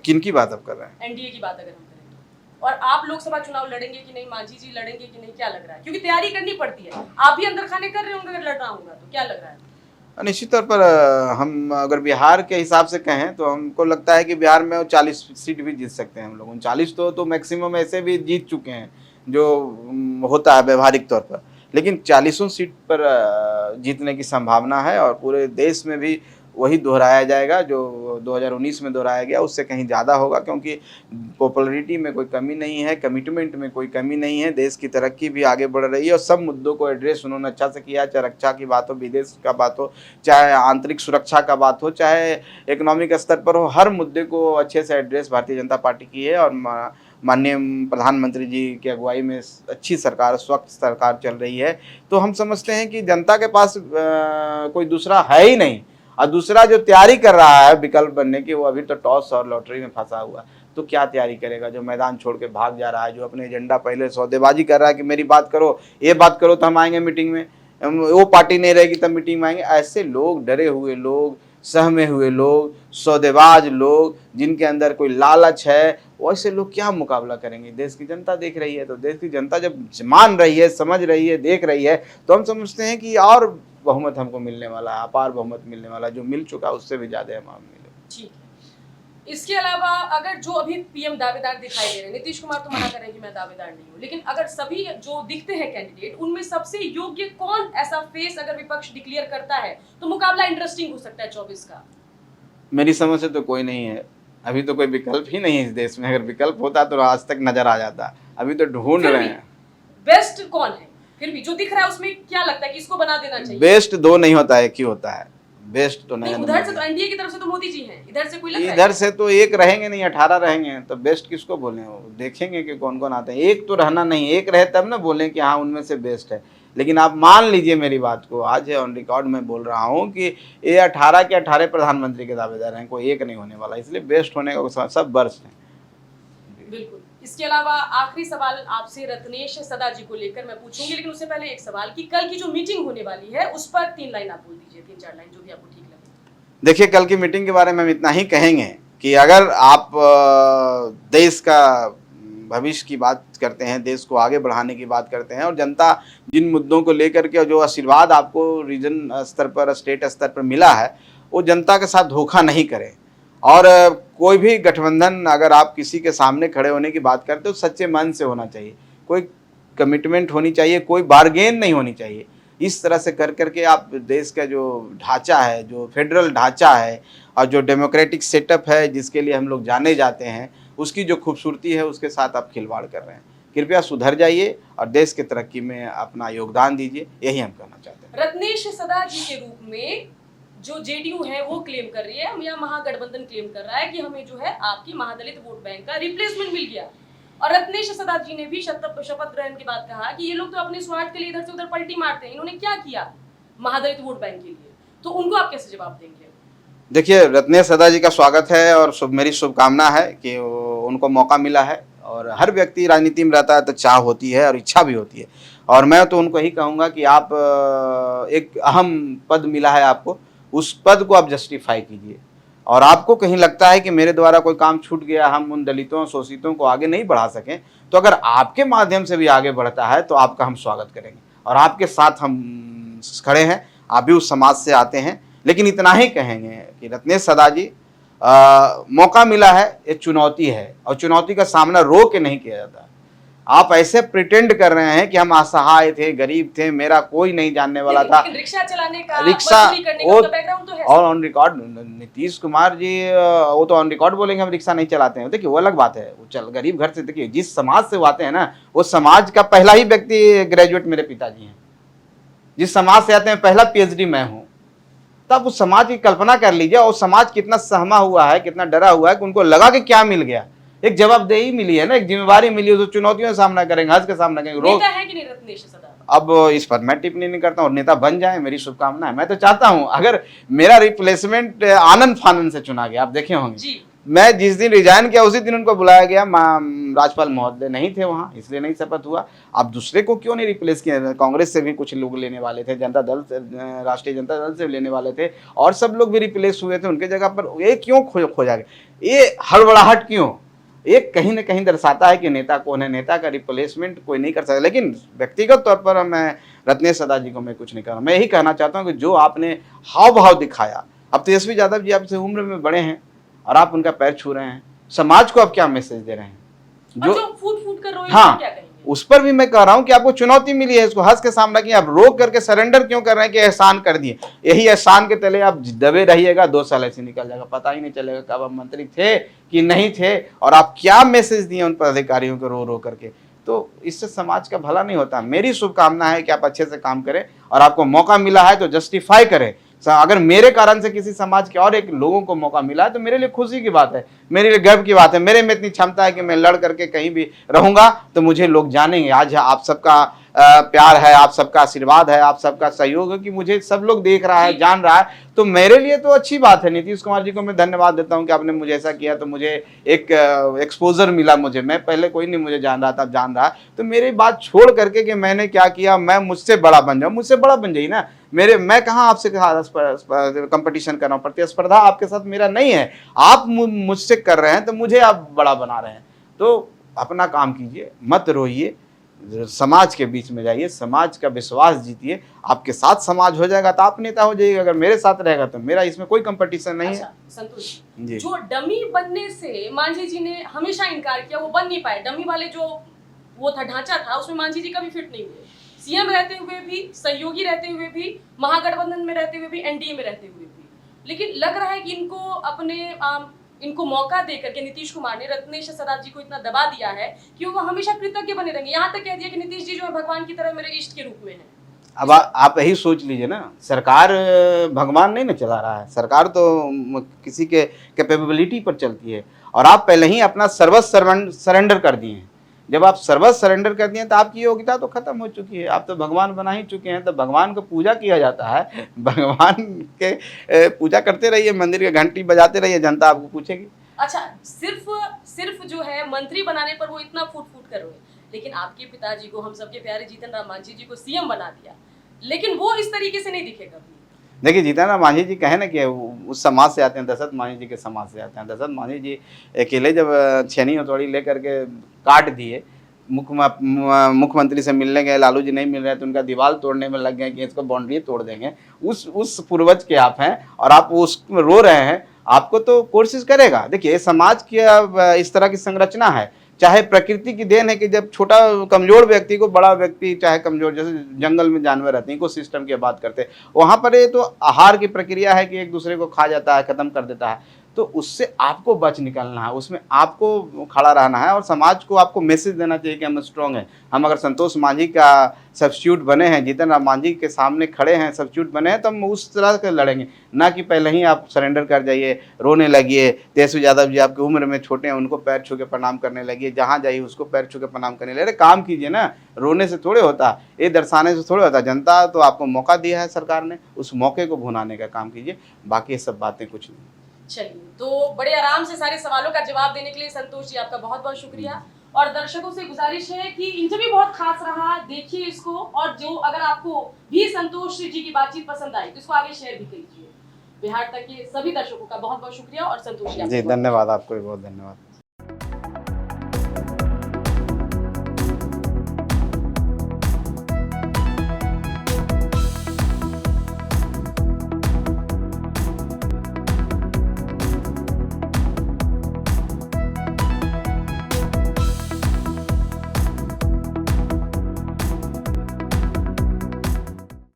Speaker 2: किन की बात आप कर रहे हैं?
Speaker 1: एनडीए की बात अगर हम करें और आप लोकसभा चुनाव लड़ेंगे कि नहीं, मांझी जी लड़ेंगे कि नहीं, क्या लग रहा है? क्योंकि तैयारी करनी पड़ती है, आप भी अंदर खाने कर रहे होंगे अगर लड़ना होगा तो, क्या लग रहा है?
Speaker 2: निश्चित तौर पर हम अगर बिहार के हिसाब से कहें तो हमको लगता है कि बिहार में वो 40 सीट भी जीत सकते हैं हम लोग। 39 तो मैक्सिमम ऐसे भी जीत चुके हैं जो होता है व्यवहारिक तौर पर, लेकिन 40 सीट पर जीतने की संभावना है और पूरे देश में भी वही दोहराया जाएगा जो 2019 में दोहराया गया, उससे कहीं ज़्यादा होगा, क्योंकि पॉपुलैरिटी में कोई कमी नहीं है, कमिटमेंट में कोई कमी नहीं है, देश की तरक्की भी आगे बढ़ रही है और सब मुद्दों को एड्रेस उन्होंने अच्छा से किया, चाहे रक्षा की बात हो, विदेश का बात हो, चाहे आंतरिक सुरक्षा का बात हो, चाहे इकोनॉमिक स्तर पर हो, हर मुद्दे को अच्छे से एड्रेस भारतीय जनता पार्टी की है। और माननीय प्रधानमंत्री जी की अगुवाई में अच्छी सरकार, स्वच्छ सरकार चल रही है। तो हम समझते हैं कि जनता के पास कोई दूसरा है ही नहीं, और दूसरा जो तैयारी कर रहा है विकल्प बनने की, वो अभी तो टॉस और लॉटरी में फंसा हुआ है। तो क्या तैयारी करेगा? जो मैदान छोड़ के भाग जा रहा है, जो अपने एजेंडा पहले सौदेबाजी कर रहा है कि मेरी बात करो, ये बात करो तो हम आएंगे मीटिंग में, वो पार्टी नहीं रहेगी तब मीटिंग में आएंगे। ऐसे लोग, डरे हुए लोग, सहमे हुए लोग, सौदेबाज लोग, जिनके अंदर कोई लालच है, वैसे लोग क्या मुकाबला करेंगे? देश की जनता देख रही है। तो देश की जनता जब मान रही है, समझ रही है, देख रही है, तो हम समझते हैं कि और बहुमत हमको मिलने वाला है, अपार बहुमत मिलने वाला है, जो मिल चुका है उससे भी ज्यादा हम मिले।
Speaker 1: ठीक है। इसके अलावा अगर जो अभी पीएम दावेदार दिखाई दे रहे हैं, नीतीश कुमार तो मना कर रहे हैं कि मैं दावेदार नहीं हूं, लेकिन अगर सभी जो दिखते हैं कैंडिडेट, उनमें सबसे योग्य कौन ऐसा फेस अगर विपक्ष डिक्लेयर करता है तो मुकाबला इंटरेस्टिंग हो सकता है 24 का?
Speaker 2: मेरी समझ से तो कोई नहीं है, अभी तो कोई विकल्प ही नहीं है इस देश में। अगर विकल्प होता तो आज तक नजर आ जाता, अभी तो ढूंढ
Speaker 1: फिर
Speaker 2: रहे
Speaker 1: भी
Speaker 2: हैं।
Speaker 1: बेस्ट कौन है? फिर भी जो दिख रहा है उसमें क्या लगता है कि इसको बना देना चाहिए?
Speaker 2: बेस्ट दो नहीं होता, एक ही होता है। बेस्ट तो
Speaker 1: नहीं,
Speaker 2: नहीं,
Speaker 1: उधर से तो एनडीए की तरफ से तो मोदी जी हैं, इधर से कोई लग रहा है?
Speaker 2: इधर से तो एक रहेंगे नहीं, 18 रहेंगे, तो बेस्ट किसको बोले? वो देखेंगे कि कौन कौन आते हैं। एक तो रहना नहीं, एक रहे तब ना बोलें कि हाँ उनमें से बेस्ट है। लेकिन आप मान लीजिए मेरी बात को, आज ऑन रिकॉर्ड में बोल रहा हूँ कि ये 18 के 18 प्रधानमंत्री के दावेदार हैं, कोई एक नहीं होने वाला, इसलिए बेस्ट होने का सब वर्ष हैं।
Speaker 1: बिल्कुल। इसके अलावा आखिरी सवाल आपसे रत्नेश सदा जी को लेकर मैं पूछूंगी, लेकिन उससे पहले एक सवाल कि कल की जो मीटिंग होने वाली है उस पर 3 लाइन आप बोल दीजिए, 3-4 लाइन जो भी आपको ठीक लगे।
Speaker 2: देखिए, कल की मीटिंग के बारे में हम इतना ही कहेंगे कि अगर आप देश का भविष्य की बात करते हैं, देश को आगे बढ़ाने की बात करते हैं, और जनता जिन मुद्दों को लेकर के जो आशीर्वाद आपको रीजन स्तर पर, स्टेट स्तर पर मिला है, वो जनता के साथ धोखा नहीं करें। और कोई भी गठबंधन अगर आप किसी के सामने खड़े होने की बात करते हो तो सच्चे मन से होना चाहिए, कोई कमिटमेंट होनी चाहिए, कोई बार्गेन नहीं होनी चाहिए। इस तरह से कर करके आप देश का जो ढांचा है, जो फेडरल ढांचा है और जो डेमोक्रेटिक सेटअप है जिसके लिए हम लोग जाने जाते हैं, उसकी जो खूबसूरती है उसके साथ आप खिलवाड़ कर रहे हैं। कृपया सुधर जाइए और देश की तरक्की में अपना योगदान दीजिए, यही हम कहना चाहते हैं।
Speaker 1: रत्नेश सदा जी के रूप में जो जेडीयू है वो क्लेम कर रही है, या महागठबंधन क्लेम कर रहा है कि हमें जो है आपकी महादलित वोट बैंक का रिप्लेसमेंट मिल गया। और रत्नेश सदा जी ने भी शपथ ग्रहण के बाद कहा कि ये लोग तो अपने स्वार्थ के लिए इधर से उधर पलटी मारते हैं, इन्होंने क्या किया महादलित वोट बैंक के लिए? तो उनको आप कैसे जवाब देंगे?
Speaker 2: देखिए, रत्नेश सदा जी का स्वागत है और मेरी शुभकामना है कि उनको मौका मिला है। और हर व्यक्ति राजनीति में रहता है तो चाह होती है और इच्छा भी होती है, और मैं तो उनको ही कहूँगा कि आप एक अहम पद मिला है आपको, उस पद को आप जस्टिफाई कीजिए। और आपको कहीं लगता है कि मेरे द्वारा कोई काम छूट गया, हम उन दलितों शोषितों को आगे नहीं बढ़ा सकें, तो अगर आपके माध्यम से भी आगे बढ़ता है तो आपका हम स्वागत करेंगे और आपके साथ हम खड़े हैं। आप भी उस समाज से आते हैं। लेकिन इतना ही कहेंगे कि रत्नेश सदा जी, मौका मिला है, एक चुनौती है और चुनौती का सामना रो के नहीं किया जाता। आप ऐसे प्रिटेंड कर रहे हैं कि हम असहाय थे, गरीब थे, मेरा कोई नहीं जानने वाला था।
Speaker 1: रिक्शा चलाने का,
Speaker 2: रिक्शा
Speaker 1: करने का तो बैकग्राउंड तो है।
Speaker 2: और ऑन रिकॉर्ड नीतीश कुमार जी वो तो ऑन रिकॉर्ड बोलेंगे हम रिक्शा नहीं चलाते हैं। देखिए वो अलग बात है, वो चल गरीब घर से, देखिए जिस समाज से वो आते हैं ना, वो समाज का पहला ही व्यक्ति ग्रेजुएट मेरे पिताजी हैं। जिस समाज से आते हैं पहला पीएचडी मैं हूँ। तब उस समाज की कल्पना कर लीजिए, और समाज कितना सहमा हुआ है, कितना डरा हुआ है कि उनको लगा कि क्या मिल गया। एक जवाबदेही मिली है ना, एक जिम्मेवारी मिली है, तो चुनौतियों का सामना करेंगे, हज का सामना करेंगे।
Speaker 1: नेता है कि नहीं रत्नेश सदा?
Speaker 2: अब इस पर मैं टिप्पणी नहीं करता हूँ, नेता बन जाए, मेरी शुभकामना है। मैं तो चाहता हूँ अगर मेरा रिप्लेसमेंट आनंद फानंद से चुना गया, आप देखे होंगे मैं जिस दिन रिजाइन किया उसी दिन उनको बुलाया गया, राज्यपाल महोदय नहीं थे वहाँ, इसलिए नहीं शपथ हुआ। आप दूसरे को क्यों नहीं रिप्लेस किया? कांग्रेस से भी कुछ लोग लेने वाले थे, जनता दल से, राष्ट्रीय जनता दल से लेने वाले थे, और सब लोग भी रिप्लेस हुए थे उनके जगह पर। ये क्यों खोजा गया? ये हड़बड़ाहट क्यों? एक कहीं ना कहीं दर्शाता है कि नेता कौन है। नेता का रिप्लेसमेंट कोई नहीं कर सकता। लेकिन व्यक्तिगत तौर पर मैं रत्नेश सदा जी को मैं कुछ नहीं कर रहा। मैं यही कहना चाहता हूँ कि जो आपने हाव भाव दिखाया, अब तेजस्वी यादव जी आपसे उम्र में बड़े हैं और आप उनका पैर छू रहे हैं, समाज को आप क्या मैसेज दे रहे हैं?
Speaker 1: जो फूट फूट कर रोए,
Speaker 2: हाँ,
Speaker 1: क्या कहेंगे?
Speaker 2: उस पर भी मैं कह रहा हूं कि आपको चुनौती मिली है, इसको हंस के सामना किया। आप रोक करके सरेंडर क्यों कर रहे हैं कि एहसान कर दिए? यही एहसान के तले आप दबे रहिएगा, 2 साल ऐसे निकल जाएगा, पता ही नहीं चलेगा कब आप मंत्री थे कि नहीं थे और आप क्या मैसेज दिए उन पदाधिकारियों को रो रो करके। तो इससे समाज का भला नहीं होता। मेरी शुभकामना है कि आप अच्छे से काम करें और आपको मौका मिला है तो जस्टिफाई करें। अगर मेरे कारण से किसी समाज के और एक लोगों को मौका मिला है तो मेरे लिए खुशी की बात है, मेरे लिए गर्व की बात है। मेरे में इतनी क्षमता है कि मैं लड़ करके कहीं भी रहूंगा तो मुझे लोग जानेंगे। आज आप सबका प्यार है, आप सबका आशीर्वाद है, आप सबका सहयोग है कि मुझे सब लोग देख रहा है, जान रहा है, तो मेरे लिए तो अच्छी बात है। नीतीश कुमार जी को मैं धन्यवाद देता हूं कि आपने मुझे ऐसा किया तो मुझे एक एक्सपोजर मिला। मुझे, मैं पहले कोई नहीं मुझे जान रहा था, जान रहा। तो मेरी बात छोड़ करके कि मैंने क्या किया, मैं मुझसे बड़ा बन जाऊं, मुझसे बड़ा बन जाइए ना। मैं कहाँ आपसे कंपटीशन कर रहा हूँ, प्रतिस्पर्धा आपके साथ मेरा नहीं है। आप मुझसे कर रहे हैं तो मुझे आप बड़ा बना रहे हैं। तो अपना काम कीजिए, मत रोइए, समाज के बीच में जाइए, समाज का विश्वास जीतिए। आपके साथ समाज हो जाएगा तो आप नेता हो जाइएगा। अगर मेरे साथ रहेगा तो मेरा इसमें कोई कंपटीशन नहीं है।
Speaker 1: संतोष
Speaker 2: जी,
Speaker 1: जो डमी बनने से मांझी जी ने हमेशा इनकार किया, वो बन नहीं पाए। डमी वाले जो वो था ढांचा था, उसमें मांझी जी कभी फिट नहीं हुए। सीएम रहते हुए भी, सहयोगी रहते हुए भी, महागठबंधन में रहते हुए भी, एनडीए में रहते हुए भी। लेकिन लग रहा है कि इनको मौका देकर के नीतीश कुमार ने रत्नेश सदा जी को इतना दबा दिया है कि वो हमेशा कृतज्ञ बने रहेंगे। यहाँ तक कह दिया कि नीतीश जी जो है भगवान की तरह मेरे इष्ट के रूप में है।
Speaker 2: अब आप यही सोच लीजिए ना, सरकार भगवान नहीं ना चला रहा है, सरकार तो किसी के कैपेबिलिटी पर चलती है। और आप पहले ही अपना सर्वस्व सरेंडर कर दिए हैं। जब आप सर्वस्व सरेंडर कर दिए तो आपकी योग्यता तो खत्म हो चुकी है, आप तो भगवान बना ही चुके हैं। तो भगवान को पूजा किया जाता है, भगवान के पूजा करते रहिए, मंदिर के घंटी बजाते रहिए, जनता आपको पूछेगी।
Speaker 1: अच्छा, सिर्फ जो है मंत्री बनाने पर वो इतना फूट फूट कर रहे हैं, लेकिन आपके पिताजी को, हम सबके प्यारे जीतन राम मांझी जी को सीएम बना दिया, लेकिन वो इस तरीके से नहीं दिखे कभी।
Speaker 2: देखिए, जीतन राम मांझी जी कहे ना कि उस समाज से आते हैं, दशरथ मांझी जी के समाज से आते हैं। दशरथ मांझी जी अकेले जब छेनी हथौड़ी लेकर के काट दिए, मुख्यमंत्री से मिलने गए, लालू जी नहीं मिल रहे तो उनका दीवार तोड़ने में लग गए कि इसको बाउंड्री तोड़ देंगे। उस पूर्वज के आप हैं और आप उस रो रहे हैं। आपको तो कोशिश करेगा। देखिए, समाज की इस तरह की संरचना है, चाहे प्रकृति की देन है कि जब छोटा कमजोर व्यक्ति को बड़ा व्यक्ति, चाहे कमजोर, जैसे जंगल में जानवर रहते हैं, इकोसिस्टम की बात करते हैं, वहां पर ये तो आहार की प्रक्रिया है कि एक दूसरे को खा जाता है, खत्म कर देता है। तो उससे आपको बच निकलना है, उसमें आपको खड़ा रहना है और समाज को आपको मैसेज देना चाहिए कि हम स्ट्रांग हैं। हम अगर संतोष मांझी का सब्स्टिट्यूट बने हैं, जीतन राम मांझी के सामने खड़े हैं, सब्स्टिट्यूट बने हैं, तो हम उस तरह से लड़ेंगे, ना कि पहले ही आप सरेंडर कर जाइए, रोने लगिए। तेजस्वी यादव जी आपकी उम्र में छोटे हैं, उनको पैर छू के प्रणाम करने लगिए, जहाँ जाइए उसको पैर छू के प्रणाम करने लगे। काम कीजिए ना, रोने से थोड़े होता, ये दर्शाने से थोड़े होता। जनता तो आपको मौका दिया है सरकार ने, उस मौके को भुनाने का काम कीजिए, बाकी ये सब बातें कुछ नहीं।
Speaker 1: चलिए, तो बड़े आराम से सारे सवालों का जवाब देने के लिए संतोष जी आपका बहुत बहुत शुक्रिया। और दर्शकों से गुजारिश है कि इंटरव्यू बहुत खास रहा, देखिए इसको। और जो अगर आपको भी संतोष जी की बातचीत पसंद आई तो इसको आगे शेयर भी कीजिए। बिहार तक के सभी दर्शकों का बहुत बहुत शुक्रिया और संतोष जी
Speaker 2: धन्यवाद, आपको भी बहुत धन्यवाद।